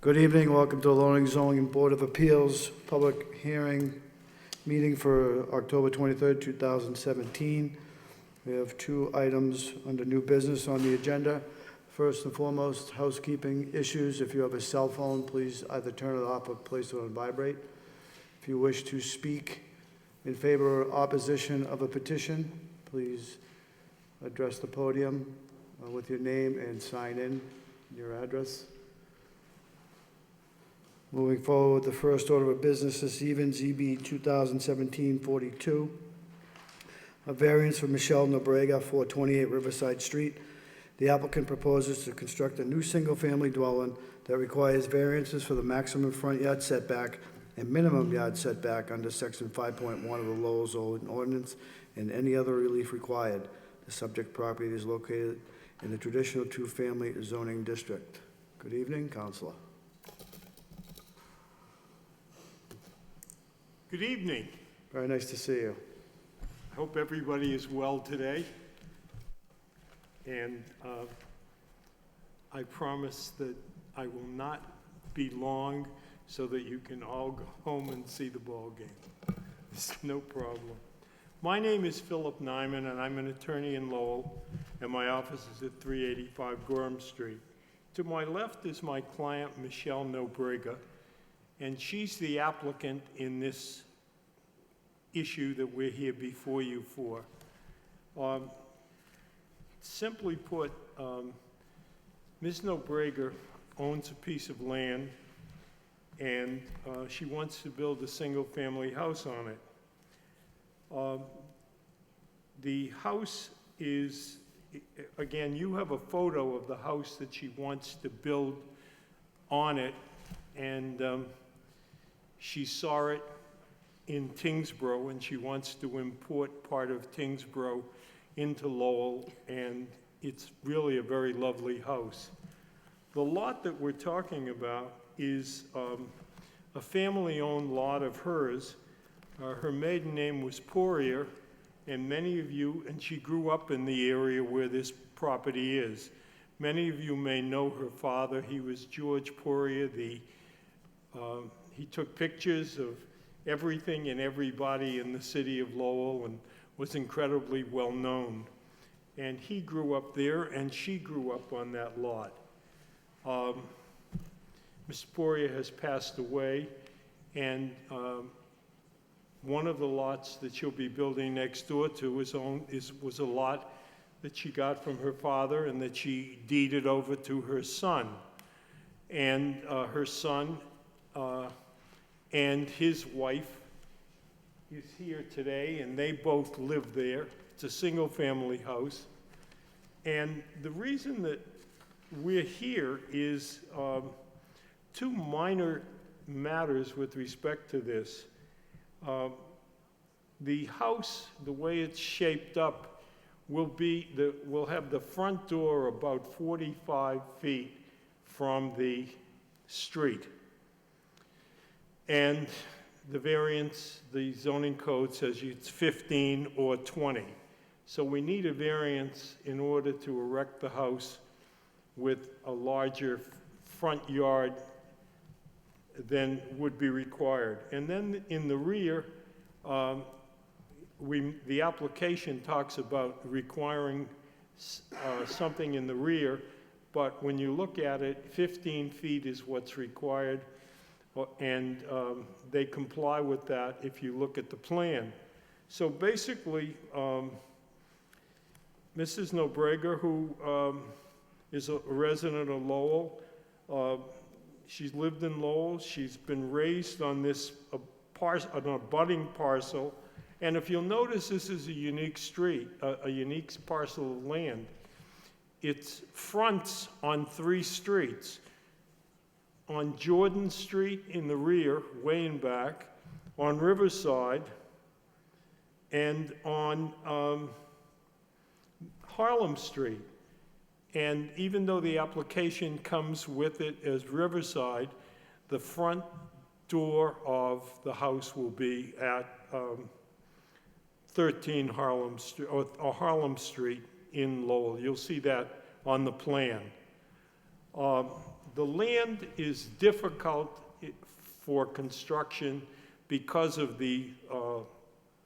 Good evening, welcome to the Lowell Zoning Board of Appeals public hearing meeting for October 23rd, 2017. We have two items under new business on the agenda. First and foremost, housekeeping issues. If you have a cell phone, please either turn it off or place it on vibrate. If you wish to speak in favor or opposition of a petition, please address the podium with your name and sign in your address. Moving forward, the first order of business this evening, ZB 2017-42. A variance for Michelle Nobrega, 428 Riverside Street. The applicant proposes to construct a new single-family dwelling that requires variances for the maximum front yard setback and minimum yard setback under section 5.1 of the Lowell zoning ordinance and any other relief required. The subject property is located in the traditional two-family zoning district. Good evening, Counselor. Good evening. Very nice to see you. I hope everybody is well today. And I promise that I will not be long so that you can all go home and see the ball game. It's no problem. My name is Philip Nyman, and I'm an attorney in Lowell, and my office is at 385 Gorham Street. To my left is my client, Michelle Nobrega, and she's the applicant in this issue that we're here before you for. Simply put, Ms. Nobrega owns a piece of land, and she wants to build a single-family house on it. The house is, again, you have a photo of the house that she wants to build on it, and she saw it in Tingsboro, and she wants to import part of Tingsboro into Lowell, and it's really a very lovely house. The lot that we're talking about is a family-owned lot of hers. Her maiden name was Poirier, and many of you, and she grew up in the area where this property is. Many of you may know her father. He was George Poirier. He took pictures of everything and everybody in the city of Lowell and was incredibly well known. And he grew up there, and she grew up on that lot. Mr. Poirier has passed away, and one of the lots that she'll be building next door to was a lot that she got from her father and that she deeded over to her son. And her son and his wife is here today, and they both live there. It's a single-family house. And the reason that we're here is two minor matters with respect to this. The house, the way it's shaped up, will have the front door about 45 feet from the street. And the variance, the zoning code says it's 15 or 20. So we need a variance in order to erect the house with a larger front yard than would be required. And then in the rear, the application talks about requiring something in the rear, but when you look at it, 15 feet is what's required, and they comply with that if you look at the plan. So basically, Mrs. Nobrega, who is a resident of Lowell, she's lived in Lowell, she's been raised on this an abutting parcel, and if you'll notice, this is a unique street, a unique parcel of land. It fronts on 3 streets. On Jordan Street in the rear, way in back, on Riverside, and on Harlem Street. And even though the application comes with it as Riverside, the front door of the house will be at 13 Harlem Street, or Harlem Street in Lowell. You'll see that on the plan. The land is difficult for construction because of the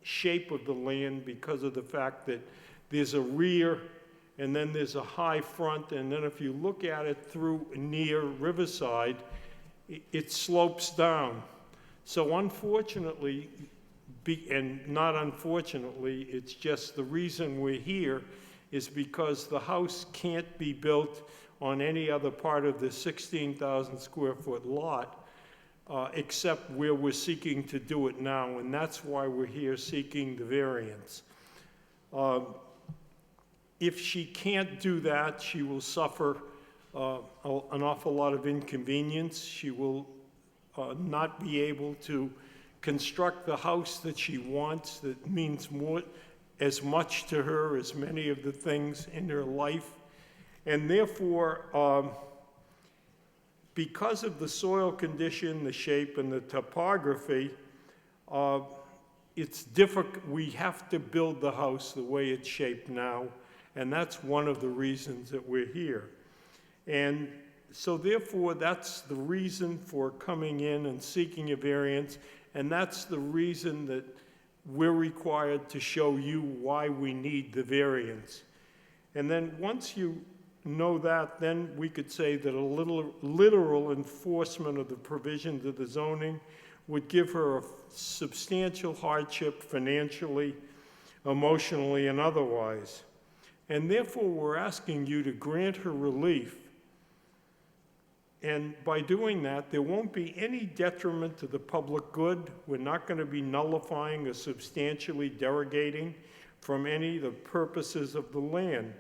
shape of the land, because of the fact that there's a rear and then there's a high front, and then if you look at it through near Riverside, it slopes down. So unfortunately, and not unfortunately, it's just the reason we're here is because the house can't be built on any other part of the 16,000 square foot lot except where we're seeking to do it now, and that's why we're here seeking the variance. If she can't do that, she will suffer an awful lot of inconvenience. She will not be able to construct the house that she wants, that means as much to her as many of the things in her life. And therefore, because of the soil condition, the shape, and the topography, it's difficult. We have to build the house the way it's shaped now, and that's one of the reasons that we're here. And so therefore, that's the reason for coming in and seeking a variance, and that's the reason that we're required to show you why we need the variance. And then once you know that, then we could say that a literal enforcement of the provisions of the zoning would give her a substantial hardship financially, emotionally, and otherwise. And therefore, we're asking you to grant her relief. And by doing that, there won't be any detriment to the public good. We're not going to be nullifying or substantially derogating from any of the purposes of the land.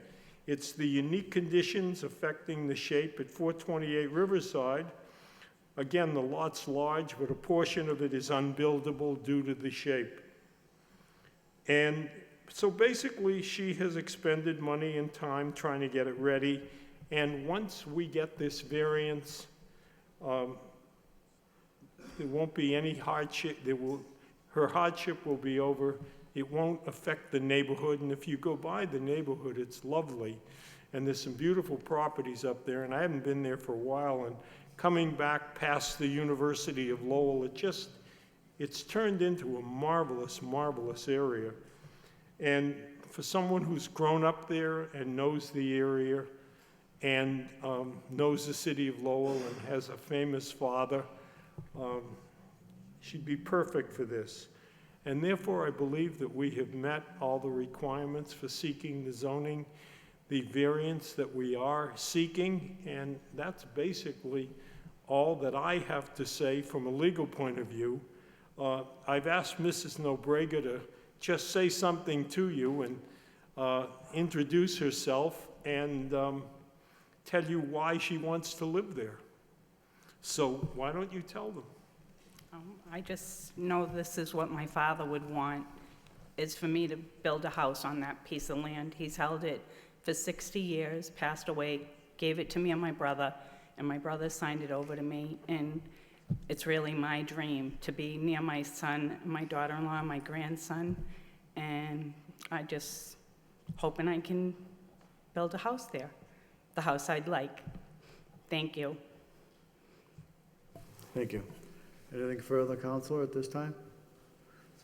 It's the unique conditions affecting the shape at 428 Riverside. Again, the lot's large, but a portion of it is unbuildable due to the shape. And so basically, she has expended money and time trying to get it ready. And once we get this variance, there won't be any hardship. Her hardship will be over. It won't affect the neighborhood. And if you go by the neighborhood, it's lovely. And there's some beautiful properties up there. And I haven't been there for a while. And coming back past the University of Lowell, it's turned into a marvelous, marvelous area. And for someone who's grown up there and knows the area, and knows the city of Lowell and has a famous father, she'd be perfect for this. And therefore, I believe that we have met all the requirements for seeking the zoning, the variance that we are seeking, and that's basically all that I have to say from a legal point of view. I've asked Mrs. Nobrega to just say something to you and introduce herself and tell you why she wants to live there. So why don't you tell them? I just know this is what my father would want, is for me to build a house on that piece of land. He's held it for 60 years, passed away, gave it to me and my brother signed it over to me, and it's really my dream to be near my son, my daughter-in-law, my grandson, and I just hoping I can build a house there. The house I'd like. Thank you. Thank you. Anything further, Counselor, at this time?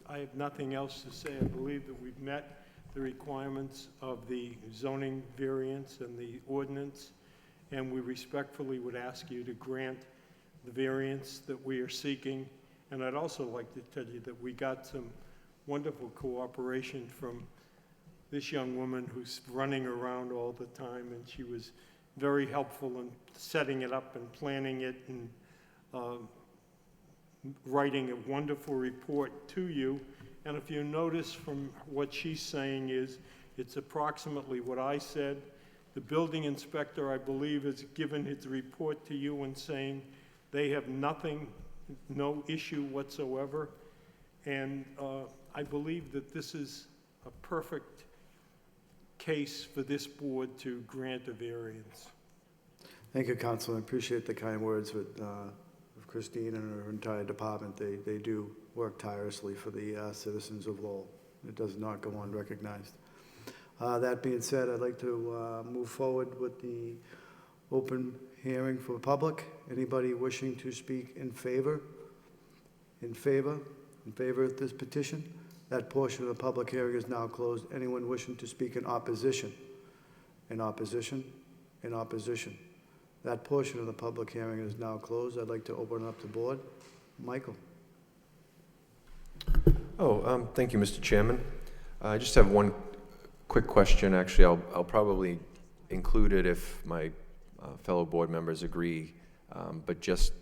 I have nothing else to say. I believe that we've met the requirements of the zoning variance and the ordinance, and we respectfully would ask you to grant the variance that we are seeking. And I'd also like to tell you that we got some wonderful cooperation from this young woman who's running around all the time, and she was very helpful in setting it up and planning it and writing a wonderful report to you. And if you notice from what she's saying is, it's approximately what I said. The building inspector, I believe, has given his report to you and saying they have no issue whatsoever. And I believe that this is a perfect case for this board to grant a variance. Thank you, Counselor. I appreciate the kind words of Christine and her entire department. They do work tirelessly for the citizens of Lowell. It does not go unrecognized. That being said, I'd like to move forward with the open hearing for public. Anybody wishing to speak in favor? In favor? In favor of this petition? That portion of the public hearing is now closed. Anyone wishing to speak in opposition? In opposition? In opposition? That portion of the public hearing is now closed. I'd like to open it up to board. Michael? Thank you, Mr. Chairman. I just have one quick question. Actually, I'll probably include it if my fellow board members agree, but just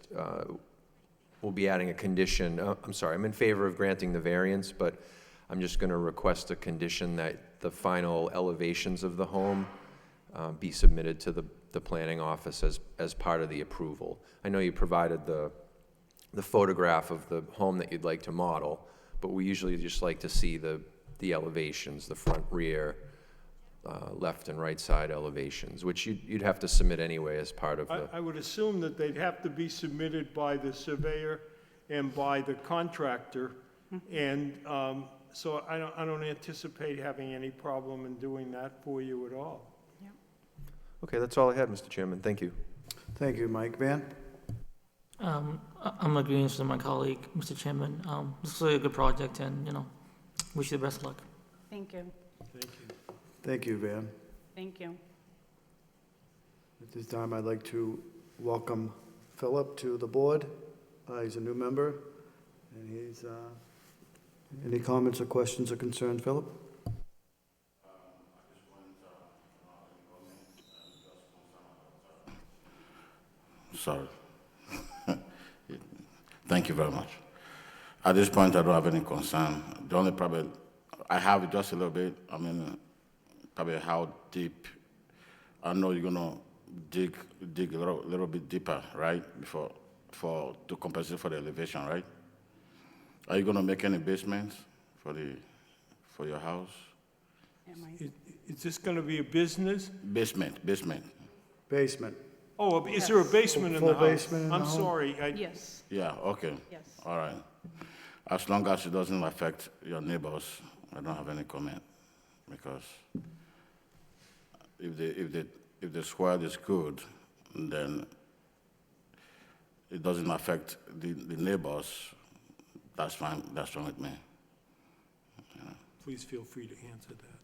we'll be adding a condition. I'm sorry, I'm in favor of granting the variance, but I'm just going to request a condition that the final elevations of the home be submitted to the planning office as part of the approval. I know you provided the photograph of the home that you'd like to model, but we usually just like to see the elevations, the front, rear, left and right side elevations, which you'd have to submit anyway as part of the... I would assume that they'd have to be submitted by the surveyor and by the contractor, and so I don't anticipate having any problem in doing that for you at all. Okay, that's all I had, Mr. Chairman. Thank you. Thank you, Mike. Van? I'm agreeing with my colleague, Mr. Chairman. This is a good project, and, wish you the best of luck. Thank you. Thank you. Thank you, Van. Thank you. At this time, I'd like to welcome Philip to the board. He's a new member, and he's, any comments or questions or concerns, Philip? Sorry. Thank you very much. At this point, I don't have any concern. The only problem I have just a little bit, probably how deep. I know you're gonna dig a little bit deeper, right? To compensate for the elevation, right? Are you gonna make any basements for your house? Am I? Is this going to be a business? Basement. Basement. Oh, is there a basement in Full the house? basement in the I'm home? sorry. Yes, Yeah, okay. yes. All right. As long as it doesn't affect your neighbors, I don't have any comment, because if the squad is good, then it doesn't affect the neighbors, that's fine with me. Please feel free to answer that.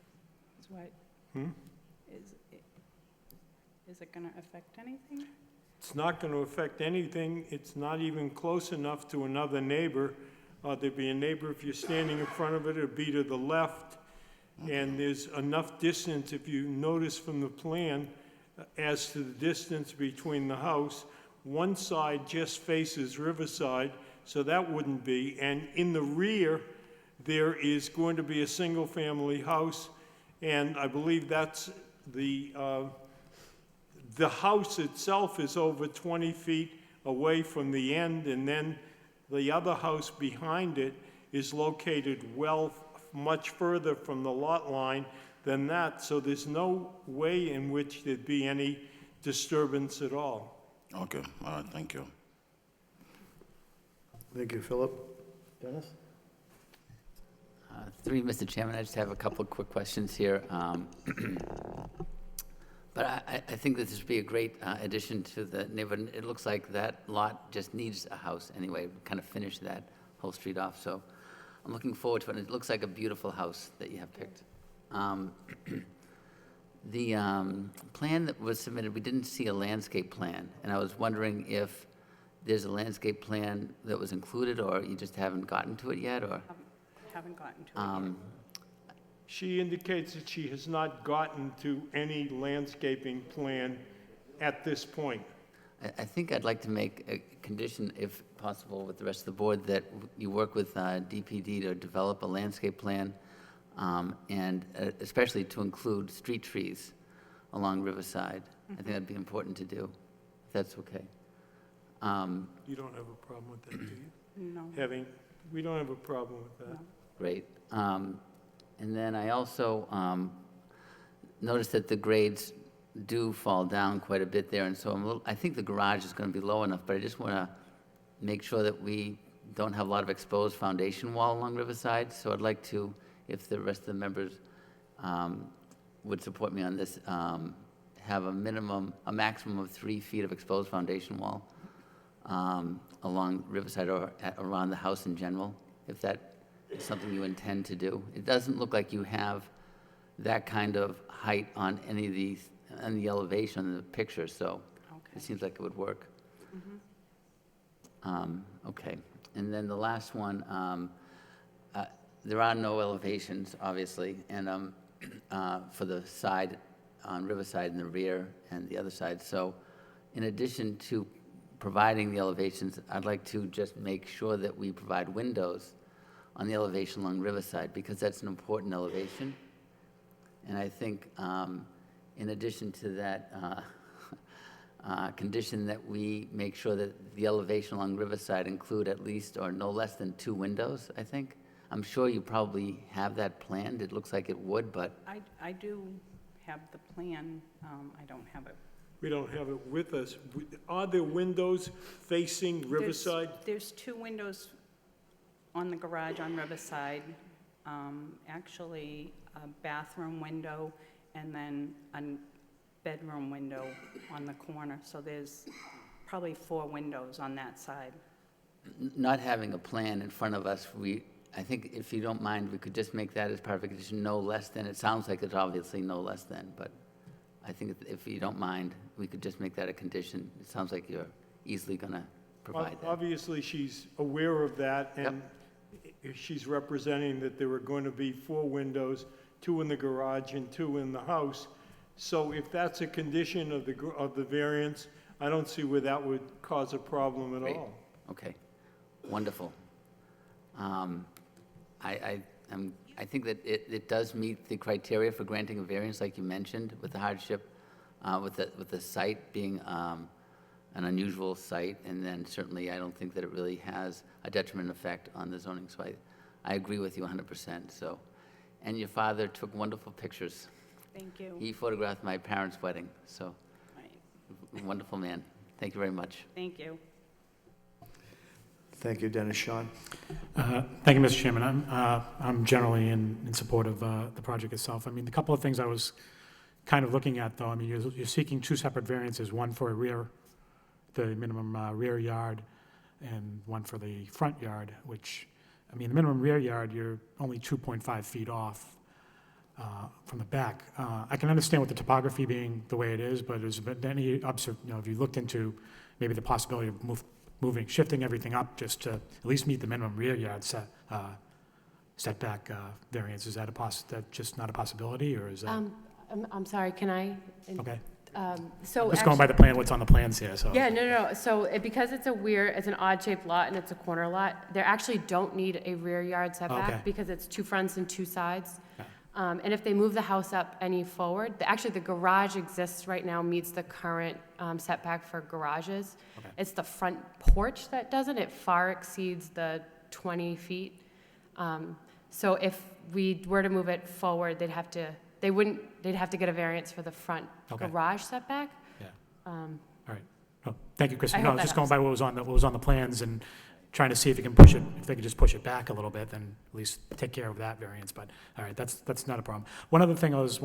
Is what? Hmm? Is it going to affect anything? It's not going to affect anything. It's not even close enough to another neighbor. There'd be a neighbor, if you're standing in front of it, it'd be to the left. And there's enough distance, if you notice from the plan, as to the distance between the house. One side just faces Riverside, so that wouldn't be. And in the rear, there is going to be a single-family house, and I believe that's the house itself is over 20 feet away from the end, and then the other house behind it is located much further from the lot line than that, so there's no way in which there'd be any disturbance at all. Okay, all right, thank you. Thank you, Philip. Dennis? Through you, Mr. Chairman, I just have a couple of quick questions here. But I think that this would be a great addition to the neighborhood. It looks like that lot just needs a house anyway, kind of finish that whole street off. So I'm looking forward to it. It looks like a beautiful house that you have picked. The plan that was submitted, we didn't see a landscape plan, and I was wondering if there's a landscape plan that was included, or you just haven't gotten to it yet, or? Haven't gotten to it yet. She indicates that she has not gotten to any landscaping plan at this point. I think I'd like to make a condition, if possible, with the rest of the board, that you work with DPD to develop a landscape plan, and especially to include street trees along Riverside. I think that'd be important to do, if that's okay. You don't have a problem with that, do you? No. We don't have a problem with that. No. Great. And then I also noticed that the grades do fall down quite a bit there, and so I think the garage is going to be low enough, but I just want to make sure that we don't have a lot of exposed foundation wall along Riverside, so I'd like to, if the rest of the members would support me on this, have a maximum of 3 feet of exposed foundation wall along Riverside or around the house in general, if that is something you intend to do. It doesn't look like you have that kind of height on any of these, on the elevation in the picture, so Okay. it seems like it would work. Okay, and then the last one, there are no elevations, obviously, and for the side on Riverside in the rear and the other side. So in addition to providing the elevations, I'd like to just make sure that we provide windows on the elevation along Riverside, because that's an important elevation. And I think in addition to that condition that we make sure that the elevation along Riverside include at least or no less than 2 windows, I think. I'm sure you probably have that planned. It looks like it would, but I do have the plan. I don't have it. We don't have it with us. Are there windows facing Riverside? There's 2 windows on the garage on Riverside. Actually, a bathroom window and then a bedroom window on the corner. So there's probably 4 windows on that side. not having a plan in front of us, I think if you don't mind, we could just make that as part of a condition, no less than. It sounds like it's obviously no less than, but I think if you don't mind, we could just make that a condition. It sounds like you're easily going to provide that. Obviously, she's aware of that, and she's representing that there are going to be 4 windows, 2 in the garage and 2 in the house. So if that's a condition of the variance, I don't see where that would cause a problem at Great. all. Okay, wonderful. I think that it does meet the criteria for granting a variance, like you mentioned, with the hardship, with the site being an unusual site, and then certainly I don't think that it really has a detriment effect on the zoning. So I agree with you 100%. So, and your father took wonderful pictures. Thank you. He photographed my parents' wedding. So, Right. wonderful man. Thank you very much. Thank you. Thank you, Dennis. Sean? Thank you, Mr. Chairman. I'm generally in support of the project itself. I mean, the couple of things I was kind of looking at, though, I mean, you're seeking 2 separate variances, one for the minimum rear yard, and one for the front yard, which, I mean, the minimum rear yard, you're only 2.5 feet off from the back. I can understand with the topography being the way it is, but has there been any have you looked into maybe the possibility of shifting everything up just to at least meet the minimum rear yard setback variance? Is that that just not a possibility, or is that? I'm sorry, can I? Okay. So Just going by the plan, what's on the plans here, so. Yeah, no. So because it's an odd-shaped lot and it's a corner lot, they actually don't need a rear yard setback Okay. because it's 2 fronts and 2 sides. Okay. And if they move the house up any forward, actually the garage exists right now, meets the current setback for garages. Okay. It's the front porch that doesn't. It far exceeds the 20 feet. So if we were to move it forward, they'd have to get a variance for the front Okay. garage setback. Yeah. Um, All right. Oh, thank you, Christine. I No, hope that just going helps. by what was on the plans and trying to see if you can push it, if they could just push it back a little bit, then at least take care of that variance. But, all right, that's not a problem. One other thing I was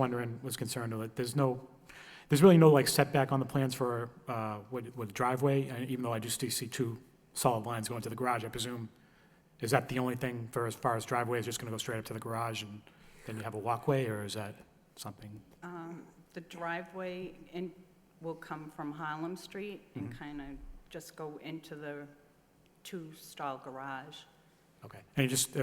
concerned with, there's really no like setback on the plans for, with driveway, even though I just do see 2 solid lines going to the garage. I presume, is that the only thing for as far as driveway is just gonna go straight up to the garage and then you have a walkway, or is that something? The driveway will come from Harlem Street and Mm-hmm. kind of just go into the 2-stall garage. Okay. And you just,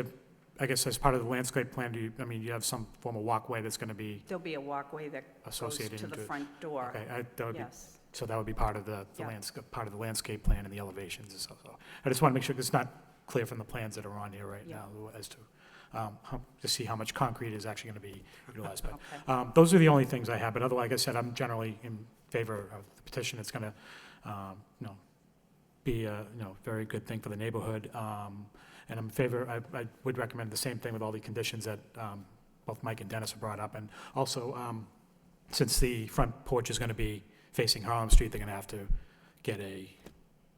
I guess as part of the landscape plan, you have some form of walkway that's gonna be, There'll be a walkway that goes Associated to the into it. front door. okay, that would be, Yes. so that would be part of the Yeah. landscape plan and the elevations and so. I just want to make sure, 'cause it's not clear from the plans that are on here right Yeah. now as to, to see how much concrete is actually going to be utilized. But Okay. those are the only things I have, but otherwise, like I said, I'm generally in favor of the petition. It's going to, be a, very good thing for the neighborhood. And I'm in favor, I would recommend the same thing with all the conditions that both Mike and Dennis have brought up. And also, since the front porch is going to be facing Harlem Street, they're going to have to get a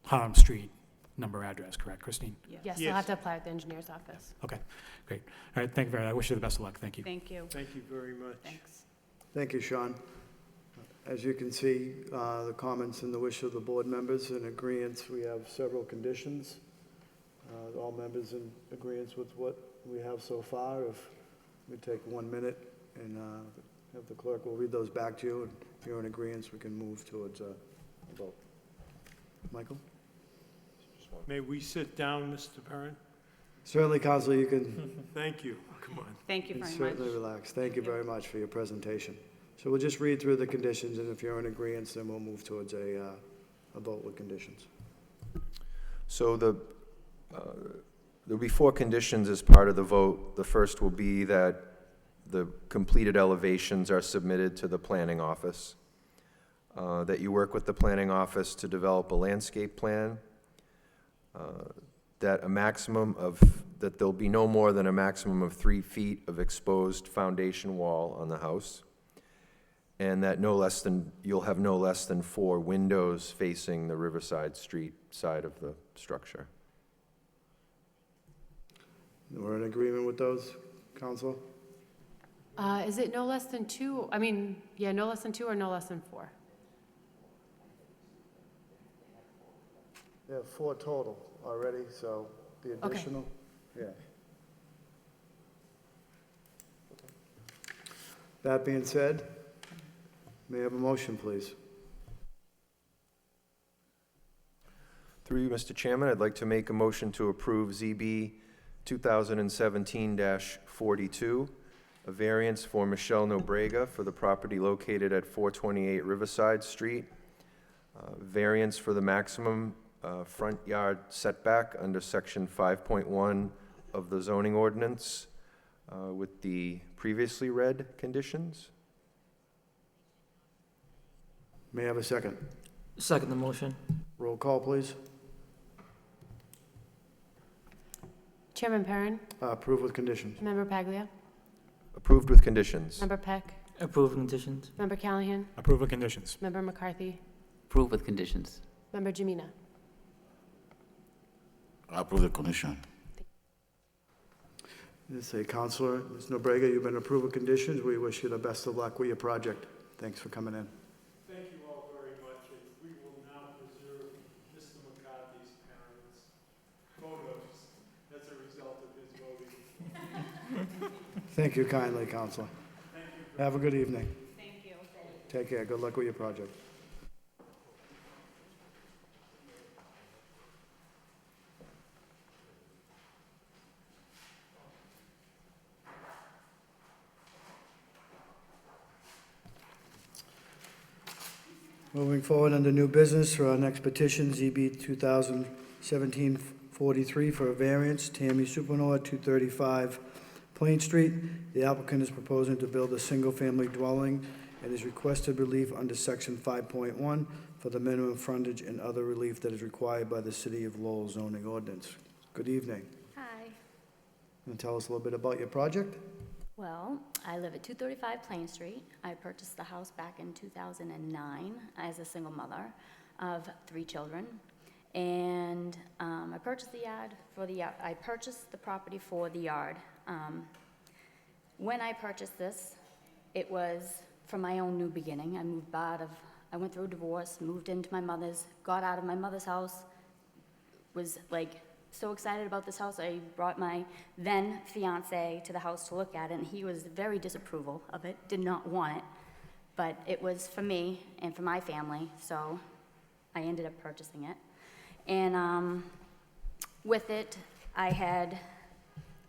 Harlem Street number address, correct, Christine? Yes, they'll Yes. have to apply at the engineer's office. Okay, great. All right, thank you very much. I wish you the best of luck. Thank you. Thank you. Thank you very much. Thanks. Thank you, Sean. As you can see, the comments and the wish of the board members in agreement, we have several conditions. All members in agreement with what we have so far. If we take 1 minute and have the clerk will read those back to you, and if you're in agreement, we can move towards a vote. Michael? May we sit down, Mr. Perrin? Certainly, Counselor, you can Thank you. Come on. Thank you very much. certainly relax. Thank you very much for your presentation. So we'll just read through the conditions, and if you're in agreement, then we'll move towards a vote with conditions. So there'll be 4 conditions as part of the vote. The first will be that the completed elevations are submitted to the planning office, that you work with the planning office to develop a landscape plan, that that there'll be no more than a maximum of 3 feet of exposed foundation wall on the house, and that you'll have no less than 4 windows facing the Riverside Street side of the structure. We're in agreement with those, Counselor? Is it no less than 2? I mean, yeah, no less than 2 or no less than 4? There are 4 total already, so the Okay. additional, yeah. That being said, may I have a motion, please? Through you, Mr. Chairman, I'd like to make a motion to approve ZB 2017-42, a variance for Michelle Nobrega for the property located at 428 Riverside Street, variance for the maximum front yard setback under Section 5.1 of the zoning ordinance with the previously read conditions. May I have a second? Second the motion. Roll call, please. Chairman Perrin, Approve with conditions. Member Paglia, Approved with conditions. Member Peck, Approved conditions. Member Callahan, Approve of conditions. Member McCarthy, Approve with conditions. Member Jamina. I approve the condition. This is a Counselor, Ms. Nobrega, you've been approved with conditions. We wish you the best of luck with your project. Thanks for coming in. Thank you all very much, and we will now preserve Mr. McCarthy's parents' photos as a result of his voting. Thank you kindly, Counselor. Thank you. Have a good evening. Thank you. Take care. Good luck with your project. Moving forward under new business for our next petition, ZB 2017-43 for a variance, Tammy Supernova, 235 Plain Street. The applicant is proposing to build a single-family dwelling and is requested relief under Section 5.1 for the minimum frontage and other relief that is required by the City of Lowell zoning ordinance. Good evening. Hi. Can you tell us a little bit about your project? Well, I live at 235 Plain Street. I purchased the house back in 2009 as a single mother of 3 children. And I purchased the yard for the yard. I purchased the property for the yard. When I purchased this, it was from my own new beginning. I went through a divorce, moved into my mother's, got out of my mother's house, was like so excited about this house. I brought my then fiance to the house to look at it, and he was very disapproval of it, did not want it. But it was for me and for my family, so I ended up purchasing it. And with it, I had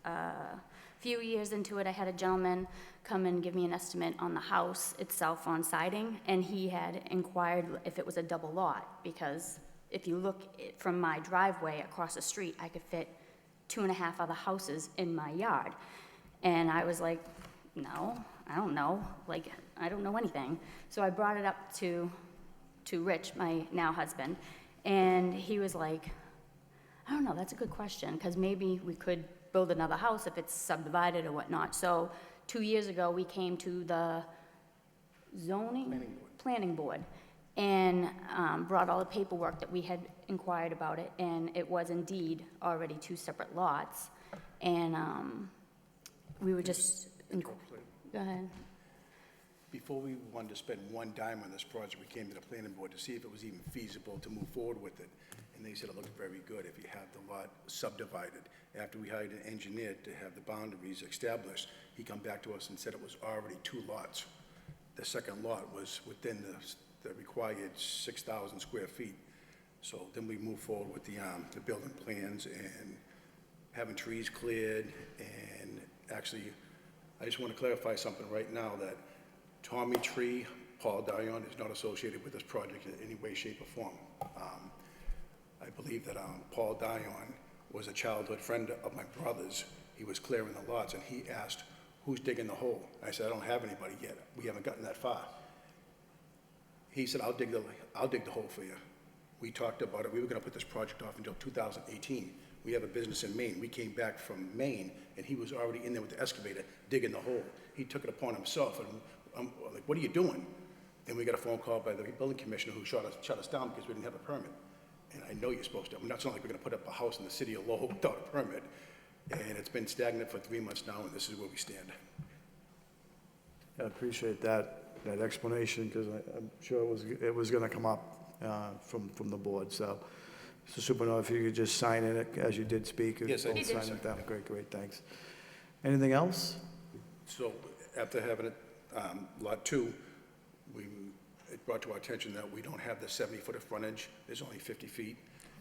a few years into it, I had a gentleman come and give me an estimate on the house itself on siding, and he had inquired if it was a double lot, because if you look from my driveway across the street, I could fit 2.5 other houses in my yard. And I was like, no, I don't know. Like, I don't know anything. So I brought it up to Rich, my now husband, and he was like, I don't know, that's a good question, because maybe we could build another house if it's subdivided or whatnot. So 2 years ago, we came to the planning board and brought all the paperwork that we had inquired about it, and it was indeed already 2 separate lots. And we were just, go ahead. before we wanted to spend one dime on this project, we came to the planning board to see if it was even feasible to move forward with it. And they said it looked very good if you have the lot subdivided. After we hired an engineer to have the boundaries established, he come back to us and said it was already 2 lots. The second lot was within the required 6,000 square feet. So then we moved forward with the building plans and having trees cleared. And actually, I just want to clarify something right now, that Tommy Tree, Paul Dion, is not associated with this project in any way, shape, or form. I believe that Paul Dion was a childhood friend of my brother's. He was clearing the lots, and he asked, "Who's digging the hole?" I said, "I don't have anybody yet. We haven't gotten that far." He said, I'll dig the hole for you." We talked about it. We were going to put this project off until 2018. We have a business in Maine. We came back from Maine, and he was already in there with the excavator digging the hole. He took it upon himself, and I'm like, "What are you doing?" Then we got a phone call by the building commissioner who shut us down because we didn't have a permit. And I know you're supposed to. I mean, it's not like we're going to put up a house in the city of Lowell without a permit. And it's been stagnant for 3 months now, and this is where we stand. I appreciate that explanation, because I'm sure it was going to come up from the board. So, Mr. Supano, if you could just sign in it as you did speak. Yes, I did. Sign it down. Great, thanks. Anything else? So after having it, Lot 2, it brought to our attention that we don't have the 70-foot of frontage. There's only 50 feet.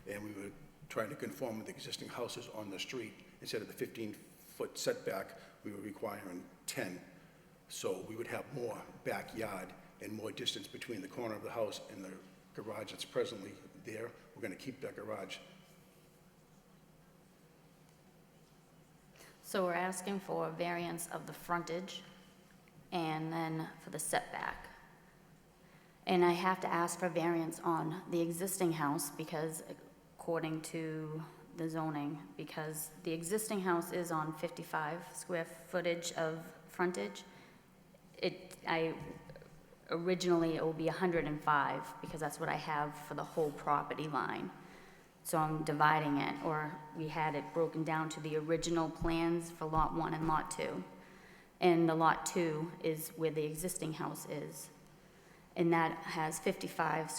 And we were trying to conform with the existing houses on the street. Instead of the 15-foot setback, we were requiring 10. So we would have more backyard and more distance between the corner of the house and the garage that's presently there. We're going to keep that garage. So we're asking for a variance of the frontage and then for the setback. And I have to ask for variance on the existing house because according to the zoning, because the existing house is on 55 square footage of frontage. Originally it will be 105 because that's what I have for the whole property line. So I'm dividing it, or we had it broken down to the original plans for Lot 1 and Lot 2. And the Lot 2 is where the existing house is. And that has 55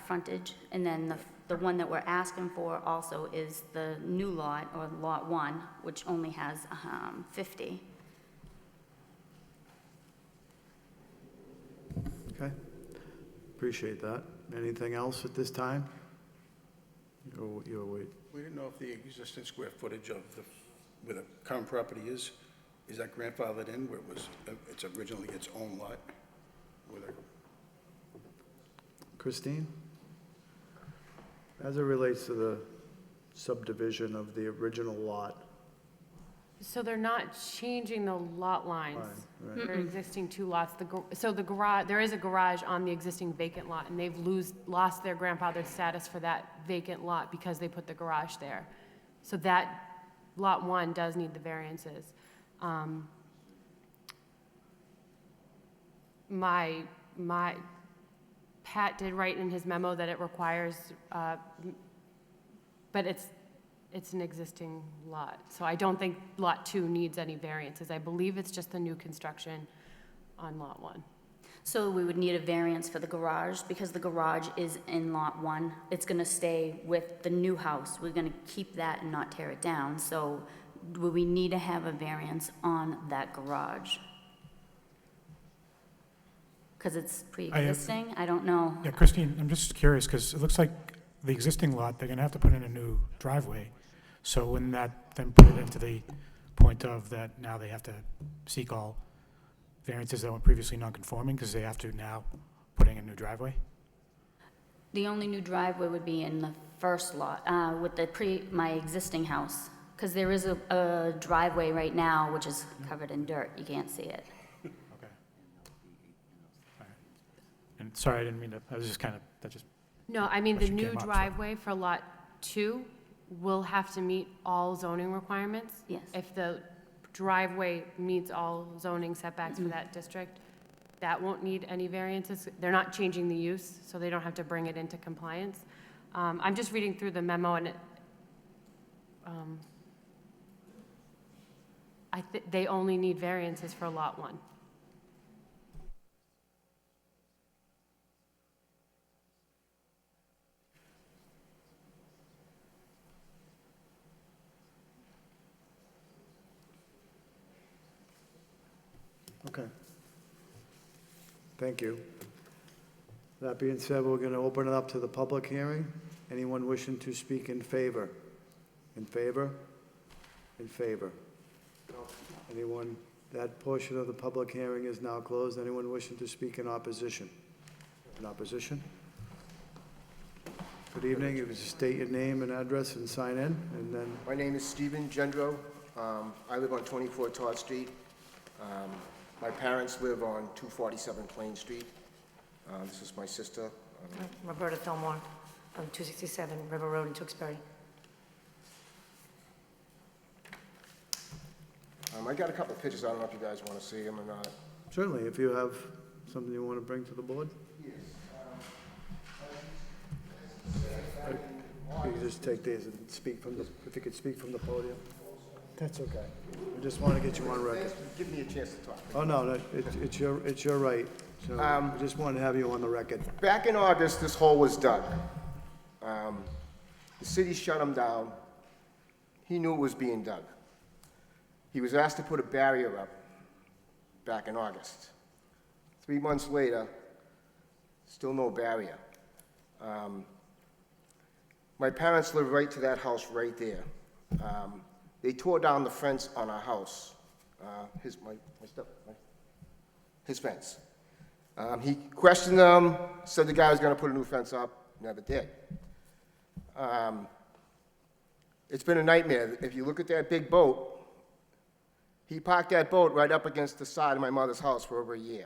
frontage. And then the one that we're asking for also is the new lot, or Lot 1, which only has 50. Okay. Appreciate that. Anything else at this time? You'll wait. We didn't know if the existing square footage of where the current property is that grandfathered in where it's originally its own lot? Christine? As it relates to the subdivision of the original lot. So they're not changing the lot lines. Right. They're existing 2 lots. So the garage, there is a garage on the existing vacant lot, and they've lost their grandfather's status for that vacant lot because they put the garage there. So that Lot 1 does need the variances. Pat did write in his memo that it requires, but it's an existing lot. So I don't think Lot 2 needs any variances. I believe it's just the new construction on Lot 1. So we would need a variance for the garage because the garage is in Lot 1. It's going to stay with the new house. We're going to keep that and not tear it down. So do we need to have a variance on that garage? Because it's pre-existing? I don't know. Yeah, Christine, I'm just curious, because it looks like the existing lot, they're going to have to put in a new driveway. So wouldn't that then put it into the point of that now they have to seek all variances that were previously non-conforming because they have to now putting a new driveway? The only new driveway would be in the first lot with my existing house. Because there is a driveway right now which is covered in dirt. You can't see it. Okay. All right. And sorry, I didn't mean to, I was just kind of, that just. No, I mean, the Question new came up, so- driveway for Lot 2 will have to meet all zoning requirements. Yes. If the driveway meets all zoning setbacks for that district, that won't need any variances. They're not changing the use, so they don't have to bring it into compliance. I'm just reading through the memo, and they only need variances for Lot 1. Okay. Thank you. That being said, we're going to open it up to the public hearing. Anyone wishing to speak in favor? In favor? In favor? Anyone, that portion of the public hearing is now closed. Anyone wishing to speak in opposition? In opposition? Good evening. You can just state your name and address and sign in, and then, My name is Stephen Gendro. I live on 24 Todd Street. My parents live on 247 Plain Street. This is my sister. Roberta Fillmore, on 267 River Road in Tewksbury. I got a couple of pictures. I don't know if you guys want to see them or not. certainly, if you have something you want to bring to the board. You can just take these and speak from the, if you could speak from the podium. That's okay. We just want to get you on record. Give me a chance to talk. Oh, no, it's your right. So we just want to have you on the record. Back in August, this hole was dug. The city shut him down. He knew it was being dug. He was asked to put a barrier up back in August. 3 months later, still no barrier. My parents live right to that house right there. They tore down the fence on our house, his fence. He questioned them, said the guy was gonna put a new fence up, never did. It's been a nightmare. If you look at that big boat, he parked that boat right up against the side of my mother's house for over a year.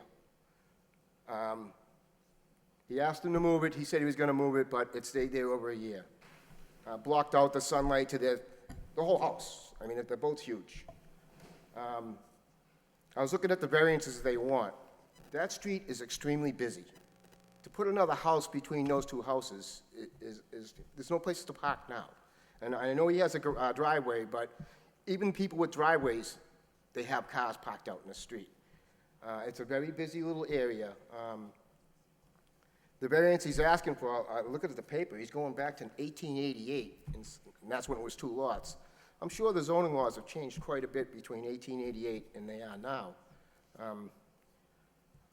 He asked him to move it. He said he was gonna move it, but it stayed there over a year. Blocked out the sunlight to the whole house. I mean, the boat's huge. I was looking at the variances they want. That street is extremely busy. To put another house between those two houses there's no place to park now. And I know he has a driveway, but even people with driveways, they have cars parked out in the street. It's a very busy little area. The variance he's asking for, look at the paper, he's going back to 1888, and that's when it was 2 lots. I'm sure the zoning laws have changed quite a bit between 1888 and they are now.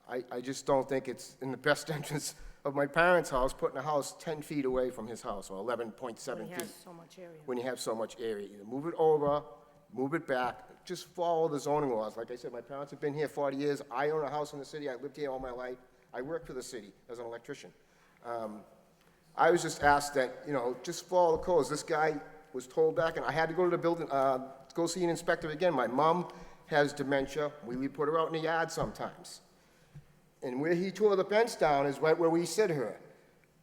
I just don't think it's in the best interest of my parents' house, putting a house 10 feet away from his house, or 11.7 feet. He has so much area. When you have so much area. Either move it over, move it back, just follow the zoning laws. Like I said, my parents have been here 40 years. I own a house in the city. I lived here all my life. I work for the city as an electrician. I was just asked that, just follow the codes. This guy was told back, and I had to go to the building, go see an inspector again. My mom has dementia. We put her out in the yard sometimes. And where he tore the fence down is right where we sit her.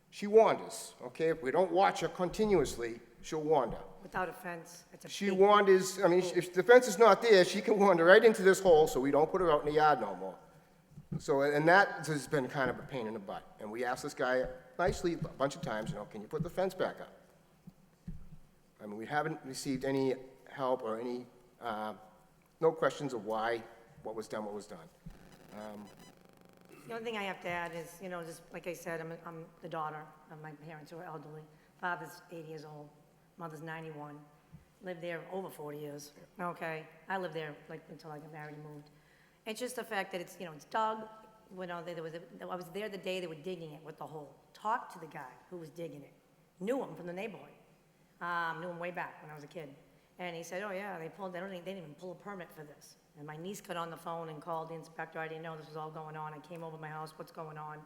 She wanders, okay? If we don't watch her continuously, she'll wander. Without a fence, it's a She big- wanders, I mean, if the fence is not there, she can wander right into this hole, so we don't put her out in the yard no more. So, and that has been kind of a pain in the butt. And we asked this guy nicely a bunch of times, can you put the fence back up? I mean, we haven't received any help or any, no questions of why, what was done. The only thing I have to add is, just like I said, I'm the daughter of my parents who are elderly. Father's 80 years old, mother's 91. Lived there over 40 years, okay? I lived there until I got married and moved. It's just the fact that it's dug. I was there the day they were digging it with the hole. Talked to the guy who was digging it. Knew him from the neighborhood. Knew him way back when I was a kid. And he said, oh yeah, they didn't even pull a permit for this. And my niece got on the phone and called the inspector. I didn't know this was all going on. I came over to my house. What's going on?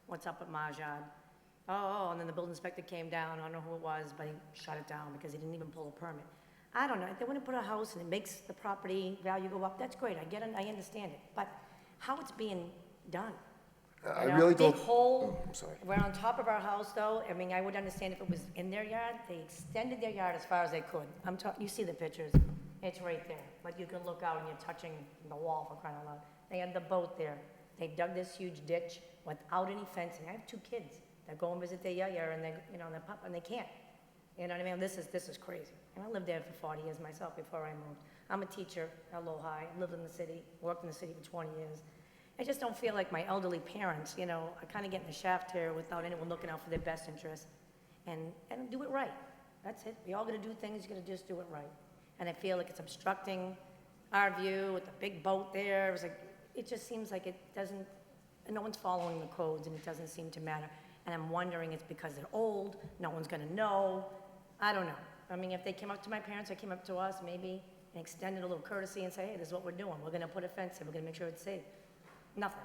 What's up at Marjad? Oh, and then the building inspector came down. I don't know who it was, but he shut it down because he didn't even pull a permit. I don't know. If they want to put a house and it makes the property value go up, that's great. I understand it. But how it's being done? I really don't. Big hole. Oh, I'm sorry. We're on top of our house, though. I mean, I would understand if it was in their yard. They extended their yard as far as they could. You see the pictures. It's right there. Like, you can look out and you're touching the wall, for crying out loud. They had the boat there. They dug this huge ditch without any fencing. I have 2 kids that go and visit their yaya, and and they can't. You know what I mean? This is crazy. And I lived there for 40 years myself before I moved. I'm a teacher at Lowell High. Lived in the city, worked in the city for 20 years. I just don't feel like my elderly parents, are kind of getting the shaft here without anyone looking out for their best interests and do it right. That's it. We all got to do things, you got to just do it right. And I feel like it's obstructing our view with the big boat there. It was like, it just seems like it doesn't, and no one's following the codes, and it doesn't seem to matter. And I'm wondering, it's because they're old, no one's gonna know, I don't know. I mean, if they came up to my parents, or came up to us, maybe, and extended a little courtesy and say, hey, this is what we're doing, we're gonna put a fence in, we're gonna make sure it's safe. Nothing.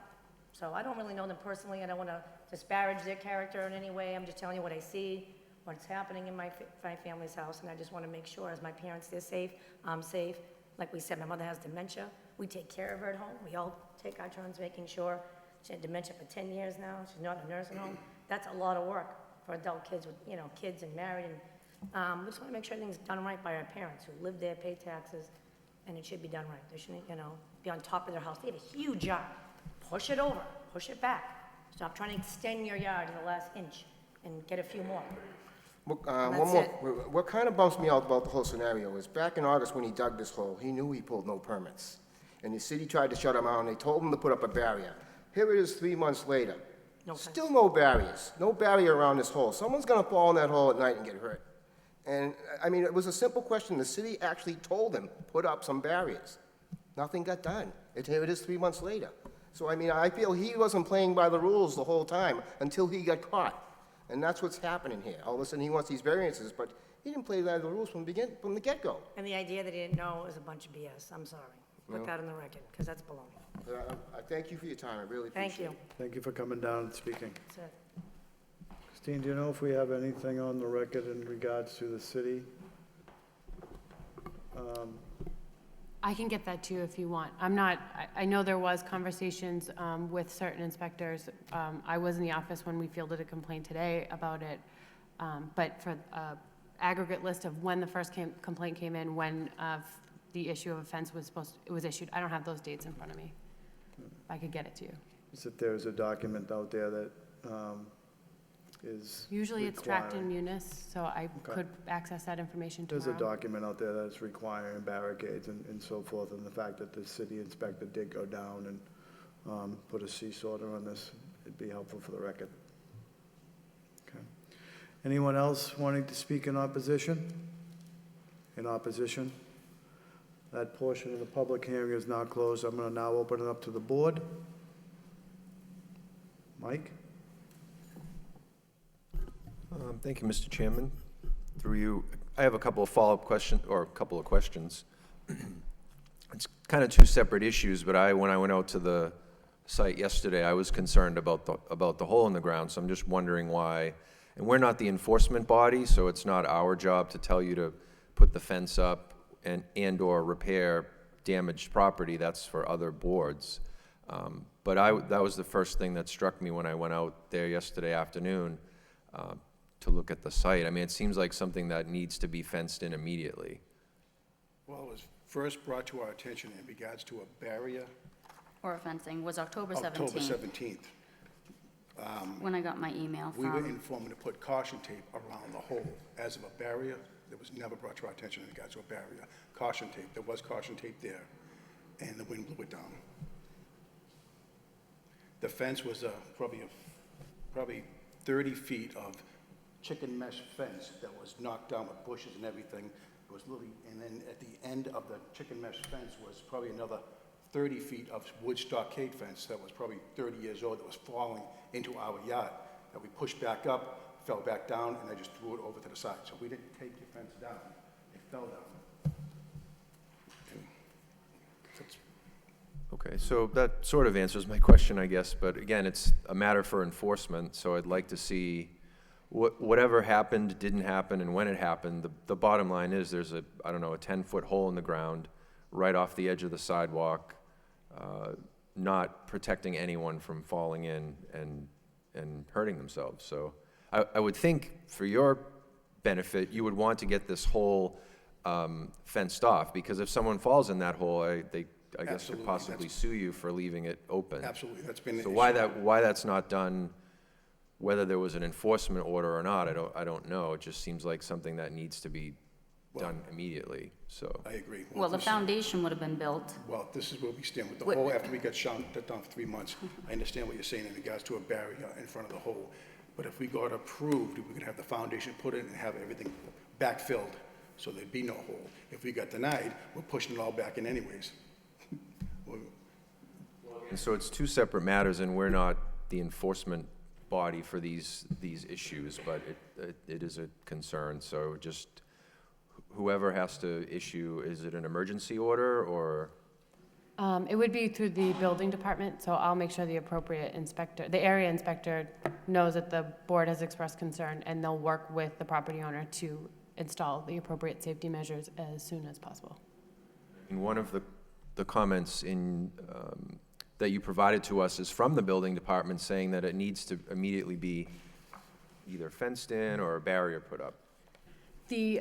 So I don't really know them personally, I don't wanna disparage their character in any way, I'm just telling you what I see, what's happening in my family's house, and I just wanna make sure, as my parents, they're safe, I'm safe. Like we said, my mother has dementia, we take care of her at home, we all take our turns making sure. She had dementia for 10 years now, she's not in a nursing home. That's a lot of work for adult kids with, you know, kids and married, and we just wanna make sure everything's done right by our parents who live there, pay taxes, and it should be done right. They shouldn't, you know, be on top of their house. They have a huge yard. Push it over, push it back. Stop trying to extend your yard to the last inch and get a few more. One That's more, it. what kind of bumps me out about the whole scenario is back in August when he dug this hole, he knew he pulled no permits. And the city tried to shut him out, and they told him to put up a barrier. Here it is 3 months later. No fence. Still no barriers, no barrier around this hole. Someone's gonna fall in that hole at night and get hurt. And, I mean, it was a simple question. The city actually told him, put up some barriers. Nothing got done. Here it is 3 months later. So, I mean, I feel he wasn't playing by the rules the whole time until he got caught. And that's what's happening here. All of a sudden, he wants these variances, but he didn't play by the rules from the get-go. And the idea that he didn't know is a bunch of BS, I'm sorry. Put that on the record, because that's baloney. I thank you for your time. I really appreciate it. Thank you. Thank you for coming down and speaking. That's it. Christine, do you know if we have anything on the record in regards to the city? I can get that to you if you want. I'm not, I know there was conversations with certain inspectors. I was in the office when we fielded a complaint today about it. But for aggregate list of when the first complaint came in, when the issue of offense was issued, I don't have those dates in front of me. I could get it to you. Is that there's a document out there that is Usually it's tracked in requiring- Munis, so I could access that information There's tomorrow. a document out there that's requiring barricades and so forth, and the fact that the city inspector did go down and put a cease order on this, it'd be helpful for the record. Okay. Anyone else wanting to speak in opposition? In opposition? That portion of the public hearing is now closed. I'm going to now open it up to the board. Mike? Thank you, Mr. Chairman. Through you, I have a couple of follow-up questions, or a couple of questions. It's kind of two separate issues, but when I went out to the site yesterday, I was concerned about the hole in the ground, so I'm just wondering why. And we're not the enforcement body, so it's not our job to tell you to put the fence up and/or repair damaged property. That's for other boards. But that was the first thing that struck me when I went out there yesterday afternoon to look at the site. I mean, it seems like something that needs to be fenced in immediately. Well, it was first brought to our attention in regards to a barrier. Or fencing was October 17th. October 17th. When I got my email We were from, informed to put caution tape around the hole. As of a barrier, that was never brought to our attention in regards to a barrier. Caution tape, there was caution tape there, and the wind blew it down. The fence was probably 30 feet of chicken mesh fence that was knocked down with bushes and everything. It was literally, and then at the end of the chicken mesh fence was probably another 30 feet of wood stockade fence that was probably 30 years old that was falling into our yard, that we pushed back up, fell back down, and I just threw it over to the side. So we didn't take the fence down, it fell down. And that's- Okay, so that sort of answers my question, I guess, but again, it's a matter for enforcement, so I'd like to see whatever happened, didn't happen, and when it happened. The bottom line is there's a 10-foot hole in the ground right off the edge of the sidewalk, not protecting anyone from falling in and hurting themselves. So I would think for your benefit, you would want to get this hole fenced off, because if someone falls in that hole, I guess could Absolutely, possibly sue you for leaving it open. Absolutely, that's been the So issue. why that's not done, whether there was an enforcement order or not, I don't know. It just seems like something that needs to be done immediately, so. I agree. well, the this- foundation would have been built. Well, this is where we stand with the What- hole after we got shut down for 3 months. I understand what you're saying in regards to a barrier in front of the hole. But if we got approved, we could have the foundation put in and have everything backfilled, so there'd be no hole. If we got denied, we're pushing it all back in anyways. Well, And so it's two separate matters, and we're not the enforcement body for these issues, but it is a concern. So just whoever has to issue, is it an emergency order, or? It would be through the building department, so I'll make sure the appropriate inspector, the area inspector knows that the board has expressed concern, and they'll work with the property owner to install the appropriate safety measures as soon as possible. And one of the comments in, that you provided to us is from the building department saying that it needs to immediately be either fenced in or a barrier put up. The,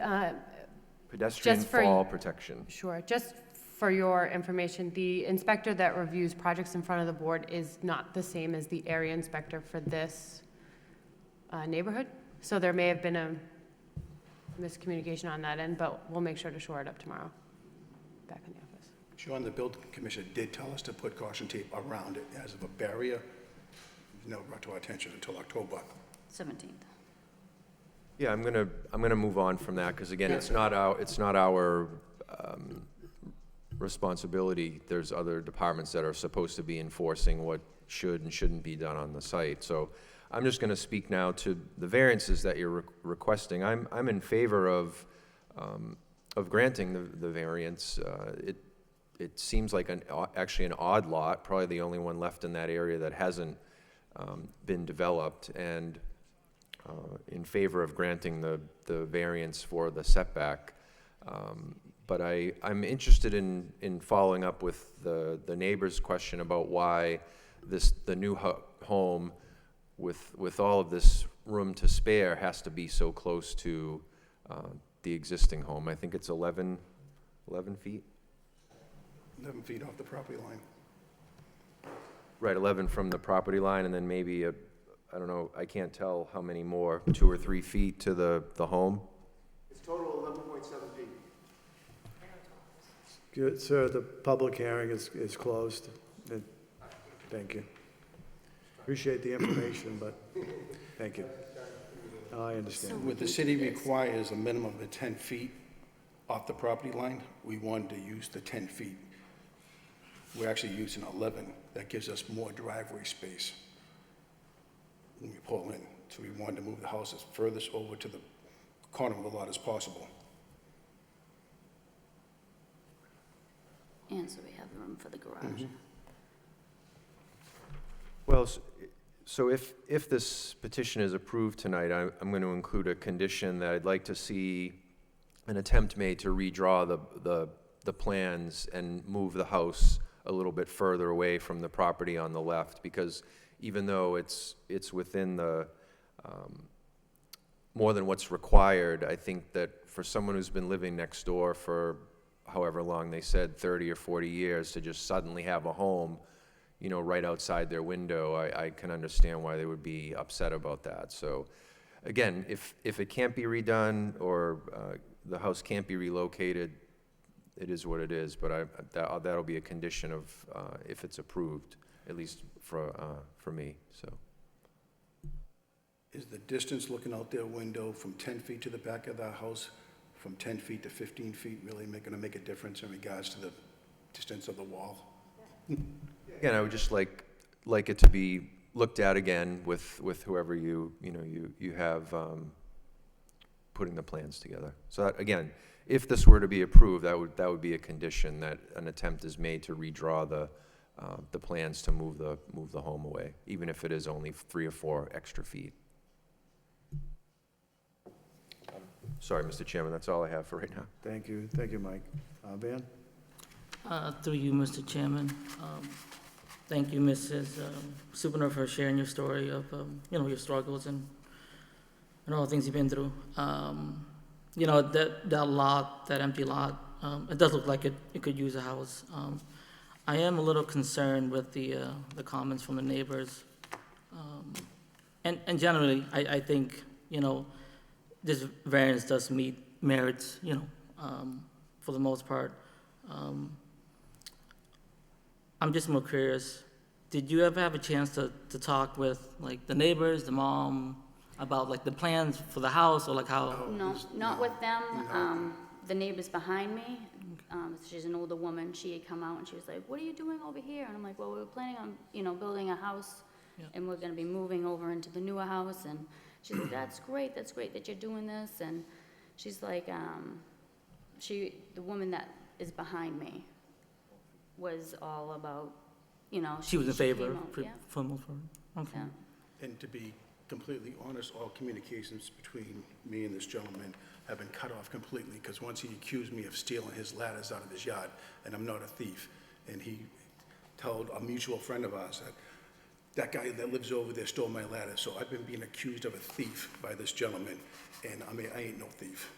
Pedestrian Just for- fall protection. sure, just for your information, the inspector that reviews projects in front of the board is not the same as the area inspector for this neighborhood. So there may have been a miscommunication on that end, but we'll make sure to shore it up tomorrow, back in the office. Sean, the building commissioner did tell us to put caution tape around it as of a barrier. Never brought to our attention until October. 17th. Yeah, I'm gonna move on from that, because again, it's not our responsibility. There's other departments that are supposed to be enforcing what should and shouldn't be done on the site. So I'm just gonna speak now to the variances that you're requesting. I'm in favor of granting the variance. It seems like actually an odd lot, probably the only one left in that area that hasn't been developed, and in favor of granting the variance for the setback. But I'm interested in following up with the neighbor's question about why the new home with all of this room to spare has to be so close to the existing home. I think it's 11 feet? 11 feet off the property line. Right, 11 from the property line, and then maybe I don't know, I can't tell how many more, 2 or 3 feet to the home? It's total 11.7 feet. Good, sir, the public hearing is closed. Thank you. Appreciate the information, but thank you. I understand. What the city requires a minimum of 10 feet off the property line, we wanted to use the 10 feet. We're actually using 11. That gives us more driveway space when we pull in. So we wanted to move the house as furthest over to the corner of the lot as possible. And so we have the room for the garage. Well, so if this petition is approved tonight, I'm going to include a condition that I'd like to see an attempt made to redraw the plans and move the house a little bit further away from the property on the left, because even though it's within the more than what's required, I think that for someone who's been living next door for however long, they said 30 or 40 years, to just suddenly have a home, you know, right outside their window, I can understand why they would be upset about that. So again, if it can't be redone or the house can't be relocated, it is what it is, but that'll be a condition of if it's approved, at least for me, so. Is the distance looking out their window from 10 feet to the back of the house, from 10 feet to 15 feet, really going to make a difference in regards to the distance of the wall? Again, I would just like it to be looked at again with whoever you have putting the plans together. So that, again, if this were to be approved, that would be a condition that an attempt is made to redraw the plans to move the home away, even if it is only 3 or 4 extra feet. Sorry, Mr. Chairman, that's all I have for right now. Thank you, Mike. Van? Through you, Mr. Chairman. Thank you, Mrs. Supernova, for sharing your story of, your struggles and all the things you've been through. That lot, that empty lot, it does look like it could use a house. I am a little concerned with the comments from the neighbors. And generally, I think, this variance does meet merits, for the most part. I'm just more curious, did you ever have a chance to talk with, like, the neighbors, the mom, about, like, the plans for the house, or, like, how? No, not with them. the neighbors behind me, she's an older woman, she had come out and she was like, "What are you doing over here?" And I'm like, "Well, we were planning on, building a house, Yeah. and we're gonna be moving over into the newer house." And she's like, that's great that you're doing this." And she's like, the woman that is behind me was all about, She was in favor came out, yeah, for the most part? Okay. yeah. And to be completely honest, all communications between me and this gentleman have been cut off completely, because once he accused me of stealing his ladders out of his yard, and I'm not a thief. And he told a mutual friend of ours that guy that lives over there stole my ladder. So I've been being accused of a thief by this gentleman, and I ain't no thief.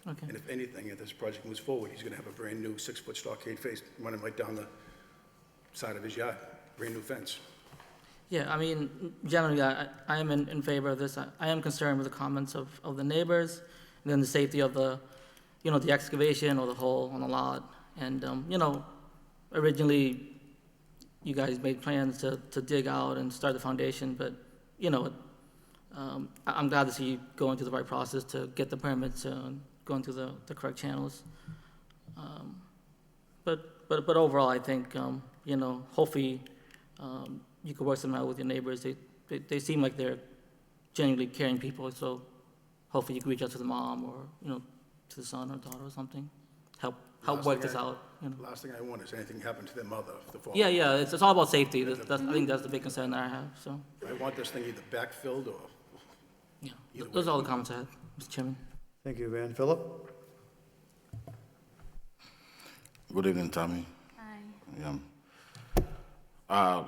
Okay. And if anything, if this project moves forward, he's gonna have a brand-new 6-foot stockade face running right down the side of his yard, brand-new fence. Yeah, I mean, generally, I am in favor of this. I am concerned with the comments of the neighbors, and then the safety of the excavation or the hole on the lot. And, originally, you guys made plans to dig out and start the foundation, but, I'm glad to see you going through the right process to get the permits and going through the correct channels. But overall, I think, hopefully, you could work something out with your neighbors. They seem like they're genuinely caring people, so hopefully you can reach out to the mom or, to the son or daughter or something. Help Last work thing this I- out, Last thing I want is anything happen to their mother. Yeah, it's all about safety. I think that's the big concern that I have, so, I want this thing either backfilled or, yeah. Either Those way. are all the comments I had, Mr. Chairman. Thank you, Van. Philip? Good evening, Tammy. Hi. Yeah.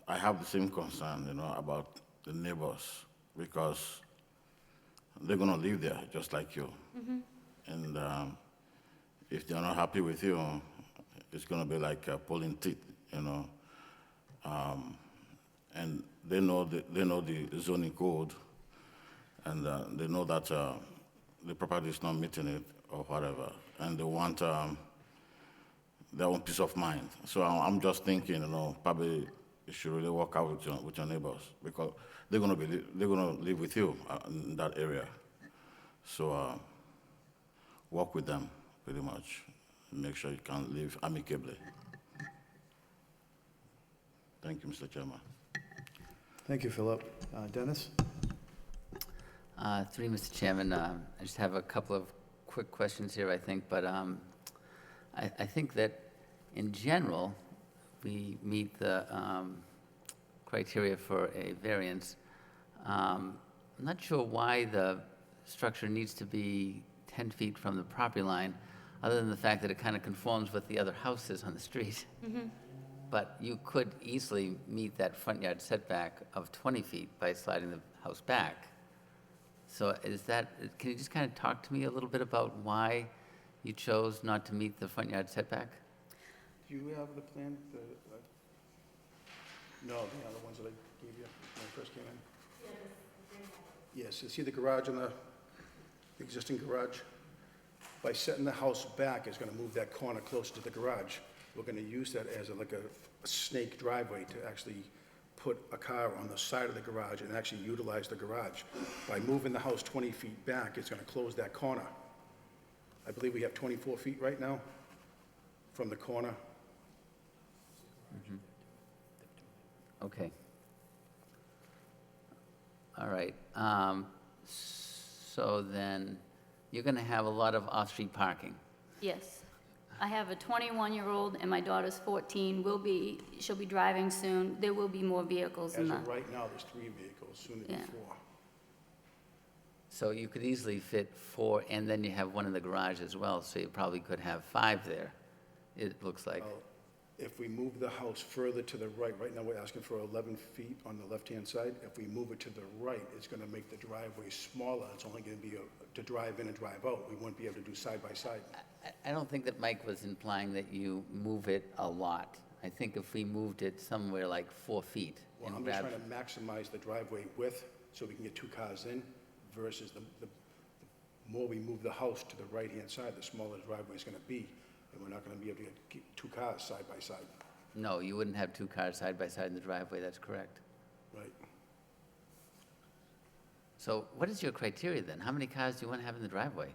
I have the same concern, about the neighbors, because they're gonna live there just like you. And if they're not happy with you, it's gonna be like pulling teeth, And they know the zoning code, and they know that the property is not meeting it or whatever, and they want their own peace of mind. So I'm just thinking, probably you should really work out with your neighbors, because they're gonna live with you in that area. So work with them pretty much, make sure you can live amicably. Thank you, Mr. Chairman. Thank you, Philip. Dennis? Through you, Mr. Chairman, I just have a couple of quick questions here, I think, but I think that in general, we meet the criteria for a variance. I'm not sure why the structure needs to be 10 feet from the property line, other than the fact that it kind of conforms with the other houses on the street. But you could easily meet that front yard setback of 20 feet by sliding the house back. So can you just kind of talk to me a little bit about why you chose not to meet the front yard setback? do you have the plan? No, the other ones that I gave you when I first came in? Yes, you see the garage and the existing garage? By setting the house back, it's gonna move that corner closer to the garage. We're gonna use that as like a snake driveway to actually put a car on the side of the garage and actually utilize the garage. By moving the house 20 feet back, it's gonna close that corner. I believe we have 24 feet right now from the corner. Okay. All right. So then, you're going to have a lot of off-street parking. Yes. I have a 21-year-old and my daughter's 14, she'll be driving soon. There will be more vehicles in As the, of right now, there's 3 vehicles, soon to be Yeah. 4. So you could easily fit 4, and then you have one in the garage as well, so you probably could have 5 there, it looks like. Well, if we move the house further to the right now we're asking for 11 feet on the left-hand side. If we move it to the right, it's gonna make the driveway smaller. It's only gonna be to drive in and drive out. We won't be able to do side by side. I don't think that Mike was implying that you move it a lot. I think if we moved it somewhere like 4 feet Well, and I'm just grabbed... trying to maximize the driveway width so we can get 2 cars in versus the more we move the house to the right-hand side, the smaller the driveway is gonna be. And we're not gonna be able to keep 2 cars side by side. No, you wouldn't have 2 cars side by side in the driveway, that's correct. Right. So what is your criteria then? How many cars do you want to have in the driveway?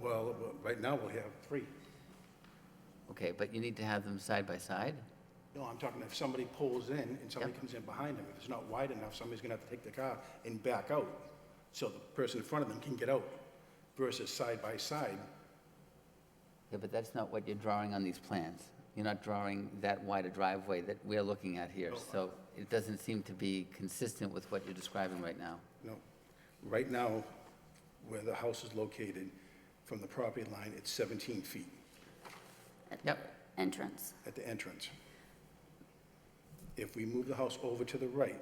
Well, right now we'll have 3. Okay, but you need to have them side by side? No, I'm talking if somebody pulls in and somebody comes in behind them, if it's not wide enough, somebody's gonna have to take the car and back out, so the person in front of them can get out, versus side by side. Yeah, but that's not what you're drawing on these plans. You're not drawing that wide a driveway that we're looking at here, so it doesn't seem to be consistent with what you're describing right now. No, right now, where the house is located, from the property line, it's 17 feet At the Yep. entrance. at the entrance. If we move the house over to the right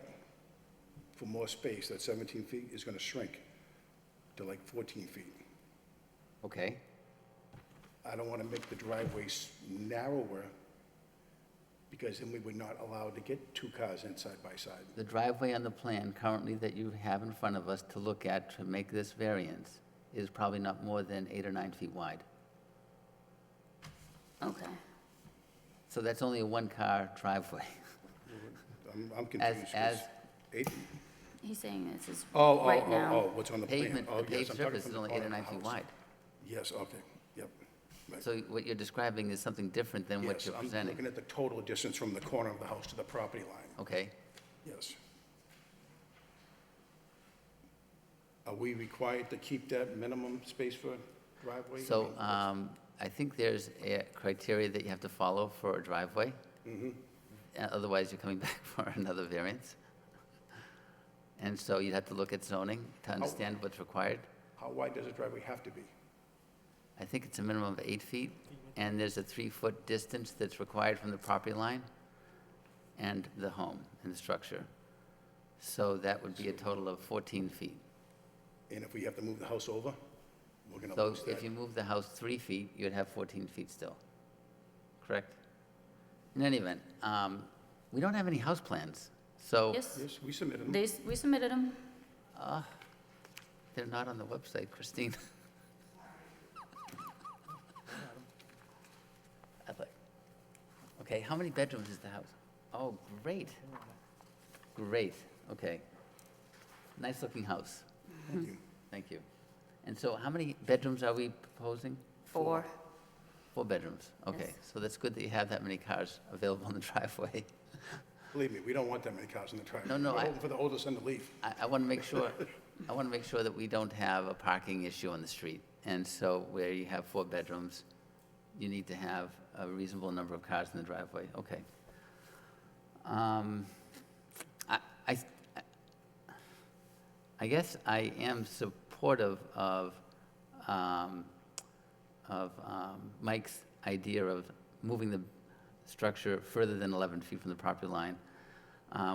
for more space, that 17 feet is gonna shrink to like 14 feet. Okay? I don't want to make the driveways narrower, because then we would not allow to get 2 cars in side by side. The driveway on the plan currently that you have in front of us to look at to make this variance is probably not more than 8 or 9 feet wide. Okay. So that's only a one-car driveway. I'm confused. 'cause as- 8 He's saying this is Oh, right now. what's on the plan? Pavement, Oh, the yes, paved I'm talking surface from is the only 8 corner or of the 9 feet house. wide. Yes, okay, yep. Right. So what you're describing is something different than what Yes, you're I'm presenting. looking at the total distance from the corner of the house to the property line. Okay? Yes. Are we required to keep that minimum space for driveway? So I think there's a criteria that you have to follow for a driveway. Otherwise, you're coming back for another variance. And so you'd have to look at zoning to understand what's required. How wide does a driveway have to be? I think it's a minimum of 8 feet, and there's a 3-foot distance that's required from the property line and the home and the structure. So that would be a total of 14 feet. And if we have to move the house over, we're gonna So lose that? if you move the house 3 feet, you'd have 14 feet still, correct? In any event, we don't have any house plans, so Yes, Yes, we submitted them. we submitted them. they're not on the website, Christine. I'd like- Okay, how many bedrooms is the house? Oh, great. Great, okay. Nice-looking house. Thank you. Thank you. And so how many bedrooms are we proposing? 4. 4 bedrooms, okay. Yes. So that's good that you have that many cars available in the driveway. Believe me, we don't want that many cars in the driveway. No, no, We're I- hoping for the oldest son to leave. I want to make sure, I want to make sure that we don't have a parking issue on the street. And so where you have 4 bedrooms, you need to have a reasonable number of cars in the driveway, okay. I guess I am supportive of Mike's idea of moving the structure further than 11 feet from the property line.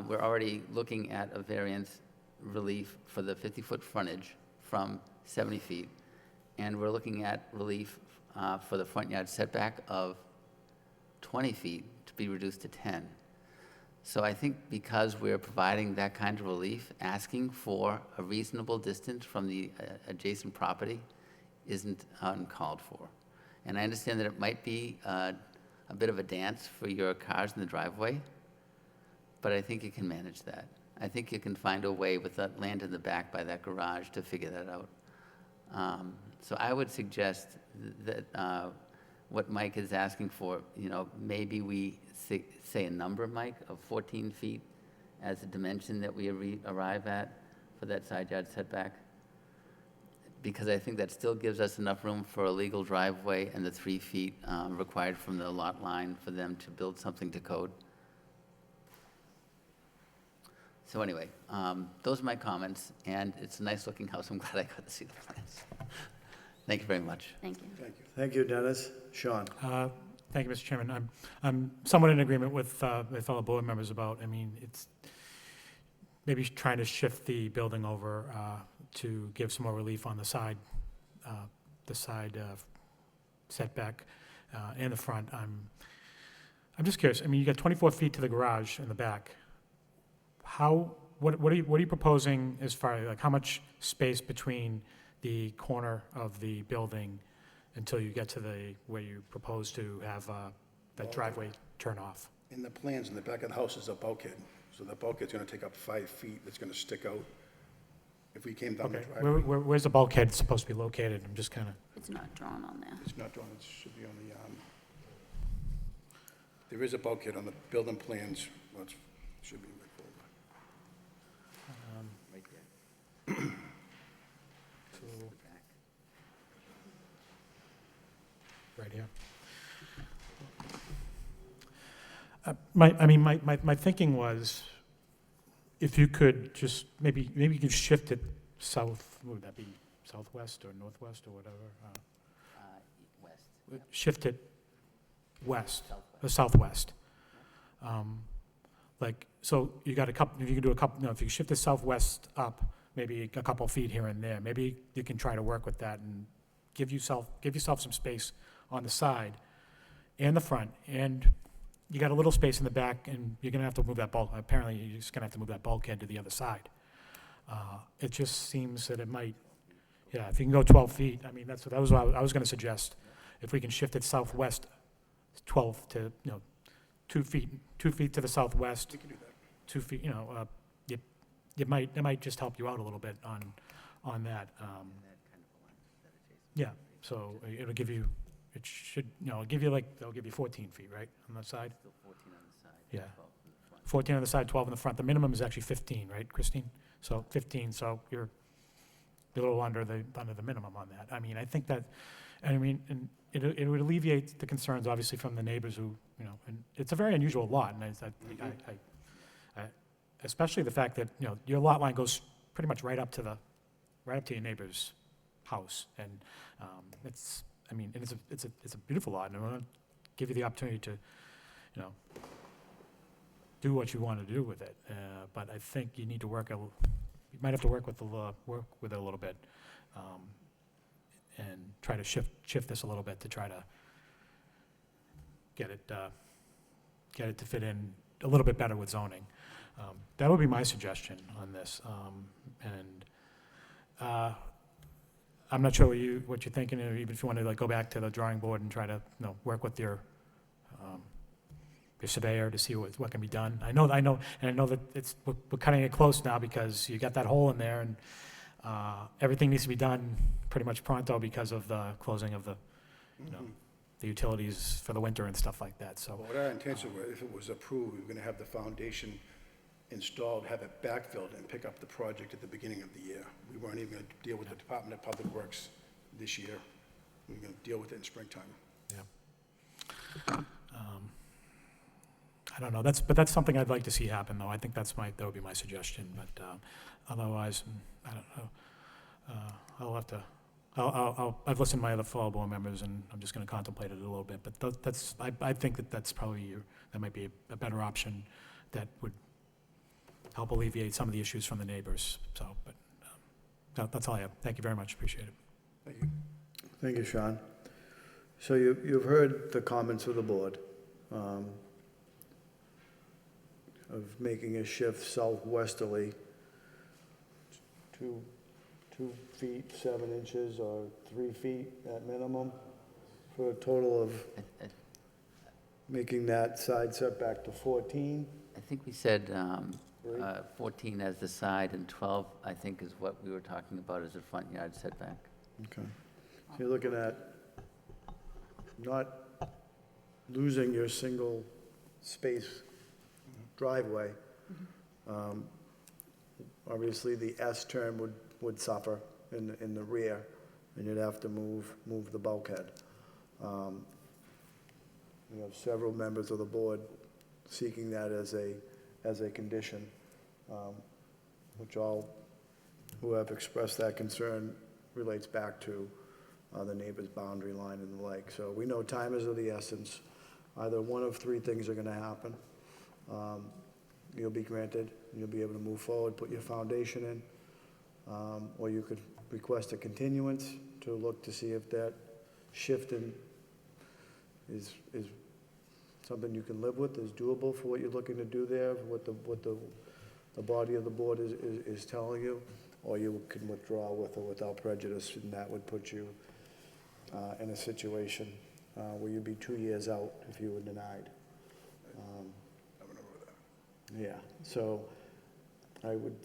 We're already looking at a variance relief for the 50-foot frontage from 70 feet, and we're looking at relief for the front yard setback of 20 feet to be reduced to 10. So I think because we're providing that kind of relief, asking for a reasonable distance from the adjacent property isn't uncalled for. And I understand that it might be a bit of a dance for your cars in the driveway, but I think you can manage that. I think you can find a way with that land in the back by that garage to figure that out. So I would suggest that what Mike is asking for, maybe we say a number, Mike, of 14 feet as a dimension that we arrive at for that side yard setback? Because I think that still gives us enough room for a legal driveway and the 3 feet required from the lot line for them to build something to code. So anyway, those are my comments, and it's a nice-looking house. I'm glad I got to see the plans. Thank you very much. Thank you. Thank you. Thank you, Dennis. Sean? Thank you, Mr. Chairman. I'm somewhat in agreement with my fellow board members about, it's maybe trying to shift the building over to give some more relief on the side setback and the front. I'm just curious, you got 24 feet to the garage in the back. What are you proposing as far as, how much space between the corner of the building until you get to where you propose to have that driveway turn off? In the plans, in the back of the house is a bulkhead, so the bulkhead's gonna take up 5 feet, it's gonna stick out. If we came down the Okay, driveway. where's the bulkhead supposed to be located? I'm just kind of, It's not drawn on there. It's not drawn, it should be on the, there is a bulkhead on the building plans, well, it should be in the folder. Right here. My thinking was, if you could just, maybe you could shift it south, would that be southwest or northwest or whatever? West. Shift it west, or Southwest. southwest. Like, so you got a couple, if you can do a couple, no, if you shift it southwest up, maybe a couple feet here and there, maybe you can try to work with that and give yourself some space on the side and the front, and you got a little space in the back, and you're gonna have to move that bulk, apparently you're just gonna have to move that bulkhead to the other side. It just seems that it might, yeah, if you can go 12 feet, I mean, that was what I was gonna suggest. If we can shift it southwest 12 to, 2 feet to the southwest, We can do that. 2 feet, it might just help you out a little bit on that. Yeah, so it'll give you, it should, it'll give you they'll give you 14 feet, right, on the side? Still 14 on the side. Yeah. 12 in the front. 14 on the side, 12 in the front. The minimum is actually 15, right, Christine? So 15, so you're a little under the minimum on that. I mean, I think that, and it would alleviate the concerns, obviously, from the neighbors who, and it's a very unusual lot, and I especially the fact that, your lot line goes pretty much right up to your neighbor's house, and it's a beautiful lot, and I want to give you the opportunity to, do what you want to do with it. But I think you need to you might have to work with it a little bit, and try to shift this a little bit to try to get it to fit in a little bit better with zoning. That would be my suggestion on this. I'm not sure what you're thinking, or even if you want to go back to the drawing board and try to work with your surveyor to see what can be done. I know that we're cutting it close now because you got that hole in there, and everything needs to be done pretty much pronto because of the closing of the the utilities for the winter and stuff like that. So What our intention was, if it was approved, we were going to have the foundation installed, have it backfilled, and pick up the project at the beginning of the year. We weren't even going to deal with the Department of Public Works this year. We were going to deal with it in springtime. I don't know. That's something I'd like to see happen, though. I think that would be my suggestion. But otherwise, I don't know. I've listened to my other fellow board members, and I'm just going to contemplate it a little bit. But I think that's probably that might be a better option that would help alleviate some of the issues from the neighbors. So, but that's all I have. Thank you very much. Appreciate it. Thank you. Thank you, Sean. So you've heard the comments of the board of making a shift southwesterly, 2 feet, 7 inches, or 3 feet at minimum, for a total of making that side setback to 14. I think we said Right. 14 as the side, and 12, I think, is what we were talking about as the front yard setback. Okay. So you're looking at not losing your single space driveway. Obviously, the S turn would suffer in the rear, and you'd have to move the bulkhead. We have several members of the board seeking that as a condition, which all who have expressed that concern relates back to the neighbor's boundary line and the like. So we know time is of the essence. Either one of 3 things are going to happen. You'll be granted, and you'll be able to move forward, put your foundation in, or you could request a continuance to look to see if that shift is something you can live with, is doable for what you're looking to do there, what the body of the board is telling you, or you can withdraw with or without prejudice, and that would put you in a situation where you'd be 2 years out if you were denied. I remember that. Yeah, so I would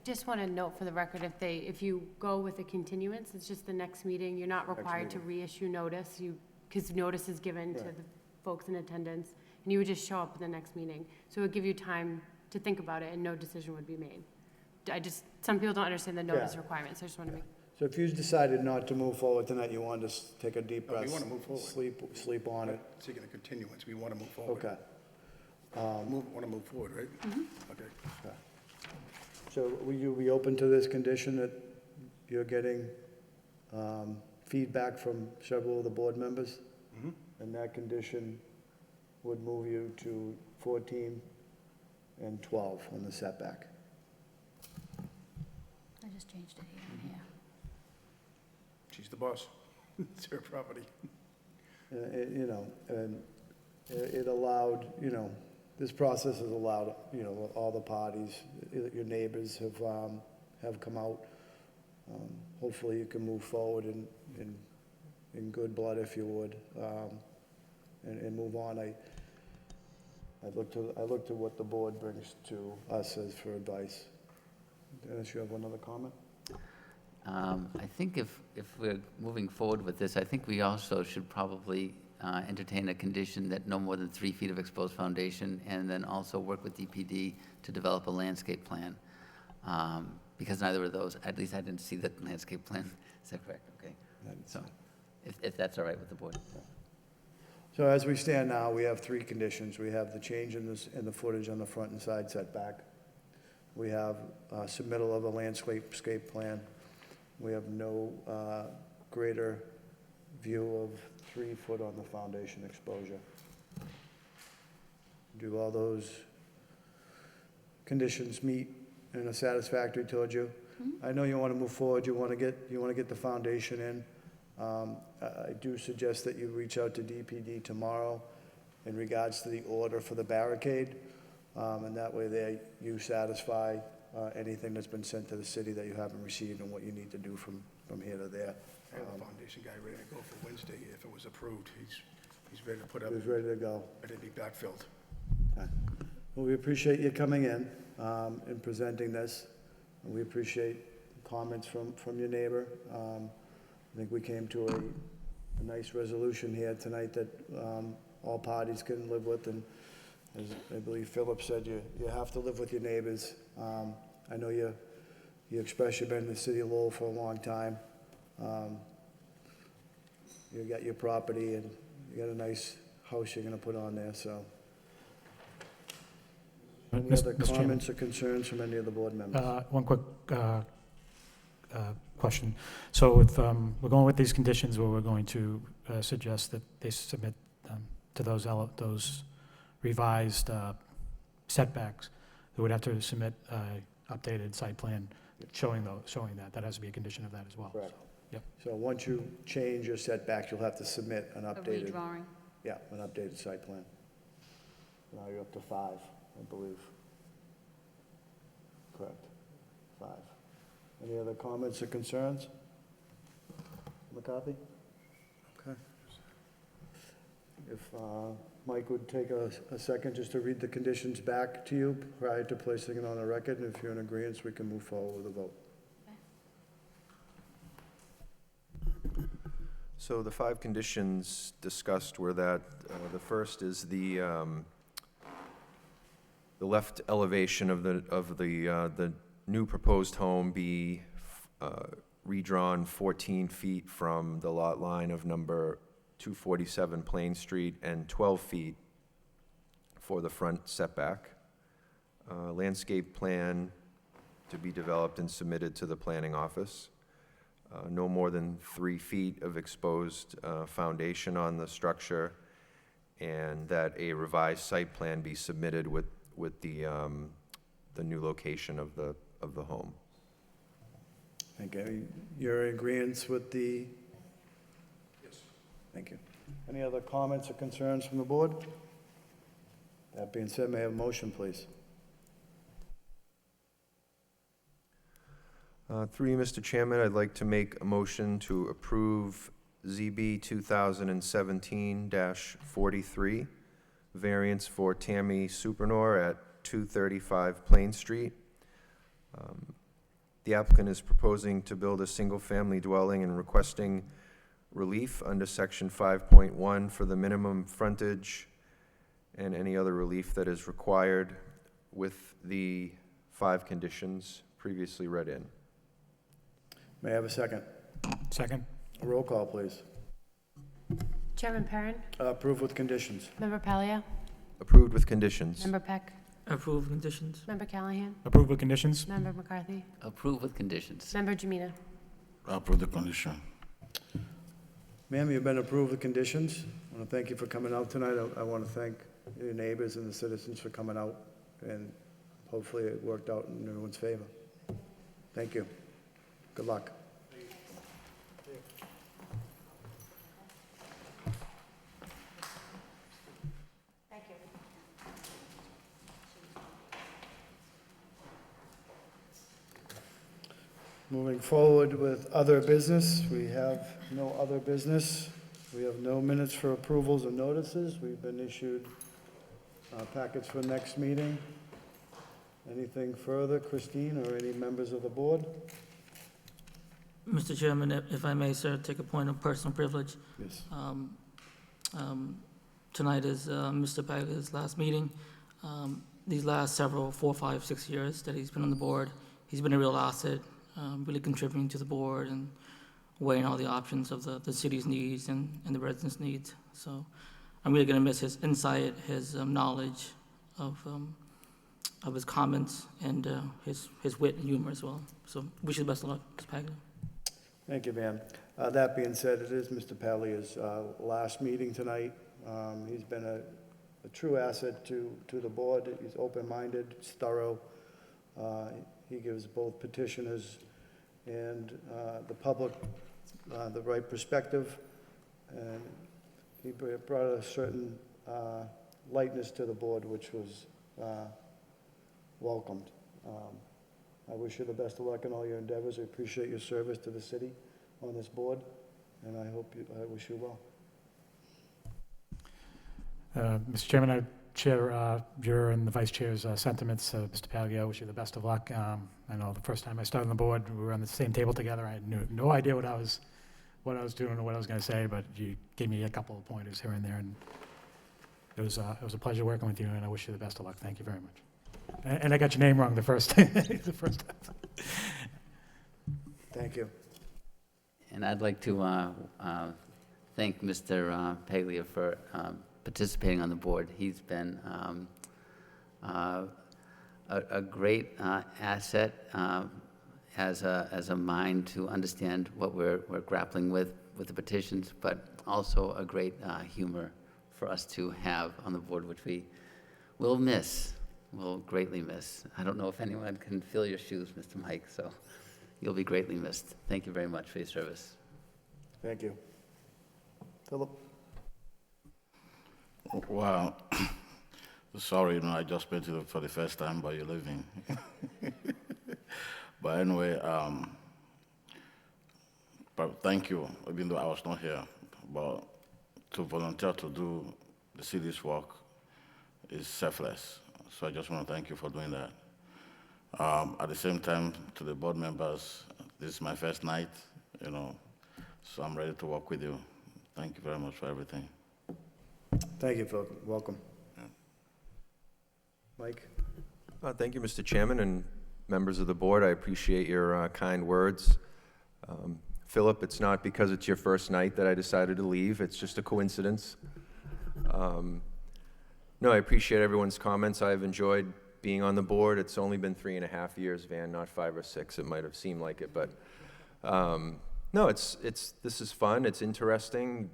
just want to note for the record, if you go with a continuance, it's just the next meeting, you're not required to reissue notice, because notice is given to the folks in attendance, and you would just show up at the next meeting. So it would give you time to think about it, and no decision would be made. Some people don't understand the notice requirements, I just want to make. So if you decided not to move forward tonight, you wanted to take a deep No, we breath. wanna move forward. Sleep on it. Seeking a continuance, we want to move forward. Okay. Want to move forward, right? Okay. So will you be open to this condition that you're getting feedback from several of the board members? And that condition would move you to 14 and 12 on the setback. I just changed it here. She's the boss. It's her property. You know, and it allowed, you know, this process has allowed, you know, all the parties, your neighbors have come out. Hopefully you can move forward in good blood, if you would, and move on. I look to what the board brings to us as for advice. Dennis, you have another comment? I think if we're moving forward with this, I think we also should probably entertain a condition that no more than 3 feet of exposed foundation, and then also work with DPD to develop a landscape plan. Because neither of those, at least I didn't see the landscape plan. Is that correct? Okay. So if that's all right with the board. So as we stand now, we have 3 conditions. We have the change in the footage on the front and side setback. We have submittal of a landscape plan. We have no greater view of 3 foot on the foundation exposure. Do all those conditions meet and are satisfactory towards you? I know you want to move forward, you want to get the foundation in. I do suggest that you reach out to DPD tomorrow in regards to the order for the barricade, and that way you satisfy anything that's been sent to the city that you haven't received and what you need to do from here to there. I have the foundation guy ready to go for Wednesday if it was approved. He's ready to put up, Who's ready to go? ready to be backfilled. Okay. Well, we appreciate you coming in and presenting this. And we appreciate comments from your neighbor. I think we came to a nice resolution here tonight that all parties can live with. And as I believe Philip said, you have to live with your neighbors. I know you expressed you've been in the city of Lowell for a long time. You got your property and you got a nice house you're gonna put on there, so. Any other Mr. Chairman. comments or concerns from any of the board members? One quick question. So if we're going with these conditions, where we're going to suggest that they submit to those revised setbacks, they would have to submit an updated site plan showing that. That has to be a condition of that as well. Correct. Yep. So once you change your setback, you'll have to submit an A updated, redrawing. yeah, an updated site plan. Now you're up to 5, I believe. Correct. 5. Any other comments or concerns? McCarthy? Okay. If Mike would take a second just to read the conditions back to you prior to placing it on the record, and if you're in agreement, we can move forward with a vote. So the 5 conditions discussed were that the first is the left elevation of the new proposed home be redrawn 14 feet from the lot line of number 247 Plain Street and 12 feet for the front setback. Landscape plan to be developed and submitted to the planning office. No more than 3 feet of exposed foundation on the structure, and that a revised site plan be submitted with the new location of the home. Okay, you're in agreement with the? Yes. Thank you. Any other comments or concerns from the board? That being said, may I have a motion, please? Through you, Mr. Chairman, I'd like to make a motion to approve ZB 2017-43, variance for Tammy Supernor at 235 Plain Street. The applicant is proposing to build a single-family dwelling and requesting relief under section 5.1 for the minimum frontage and any other relief that is required with the 5 conditions previously read in. May I have a second? Second? A roll call, please. Chairman Perrin, Approve with conditions. Member Palia, Approved with conditions. Member Peck, Approve conditions. Member Callahan, Approved with conditions? Member McCarthy, Approve with conditions. Member Jamina. Approve the condition. Ma'am, you've been approved with conditions. I want to thank you for coming out tonight. I want to thank your neighbors and the citizens for coming out, and hopefully it worked out in everyone's favor. Thank you. Good luck. Thank you. Moving forward with other business, we have no other business. We have no minutes for approvals and notices. We've been issued packets for next meeting. Anything further, Christine, or any members of the board? Mr. Chairman, if I may, sir, take a point of personal privilege. Yes. Tonight is Mr. Paglia's last meeting. These last several, 4, 5, 6 years that he's been on the board, he's been a real asset, really contributing to the board and weighing all the options of the city's needs and the residents' needs. So I'm really going to miss his insight, his knowledge of his comments, and his wit and humor as well. So wish you the best of luck, Mr. Paglia. Thank you, ma'am. That being said, it is Mr. Palia's last meeting tonight. He's been a true asset to the board. He's open-minded, he's thorough. He gives both petitioners and the public the right perspective, and he brought a certain lightness to the board, which was welcomed. I wish you the best of luck in all your endeavors. I appreciate your service to the city on this board, and I wish you well. Mr. Chairman, I share your and the vice chair's sentiments. Mr. Paglia, I wish you the best of luck. I know the first time I started on the board, we were on the same table together. I had no idea what I was doing or what I was going to say, but you gave me a couple of pointers here and there, and it was a pleasure working with you, and I wish you the best of luck. Thank you very much. And I got your name wrong the first time. Thank you. And I'd like to thank Mr. Paglia for participating on the board. He's been a great asset as a mind to understand what we're grappling with the petitions, but also a great humor for us to have on the board, which we will miss. Will greatly miss. I don't know if anyone can fill your shoes, Mr. Mike, so you'll be greatly missed. Thank you very much for your service. Thank you. Philip? Well, sorry, I just met you for the first time, but you're leaving. But anyway, but thank you, even though I was not here. But to volunteer to do the city's work is selfless. So I just want to thank you for doing that. At the same time, to the board members, this is my first night, so I'm ready to work with you. Thank you very much for everything. Thank you, Phil. Welcome. Yeah. Mike? Thank you, Mr. Chairman and members of the board. I appreciate your kind words. Philip, it's not because it's your first night that I decided to leave. It's just a coincidence. No, I appreciate everyone's comments. I've enjoyed being on the board. It's only been 3.5 years, Van, not 5 or 6. It might have seemed like it, but no, this is fun. It's interesting.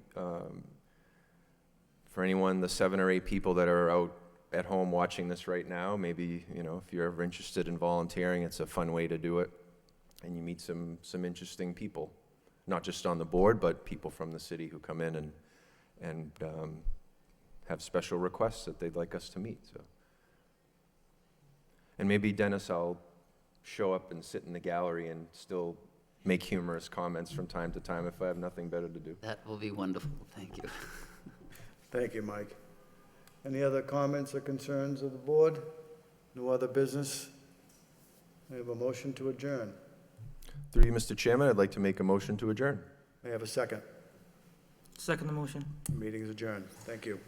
For anyone, the 7 or 8 people that are out at home watching this right now, maybe, if you're ever interested in volunteering, it's a fun way to do it. And you meet some interesting people, not just on the board, but people from the city who come in and have special requests that they'd like us to meet. So, and maybe, Dennis, I'll show up and sit in the gallery and still make humorous comments from time to time if I have nothing better to do. That will be wonderful. Thank you. Thank you, Mike. Any other comments or concerns of the board? No other business? We have a motion to adjourn. Through you, Mr. Chairman, I'd like to make a motion to adjourn. May I have a second? Second the motion. Meeting is adjourned. Thank you.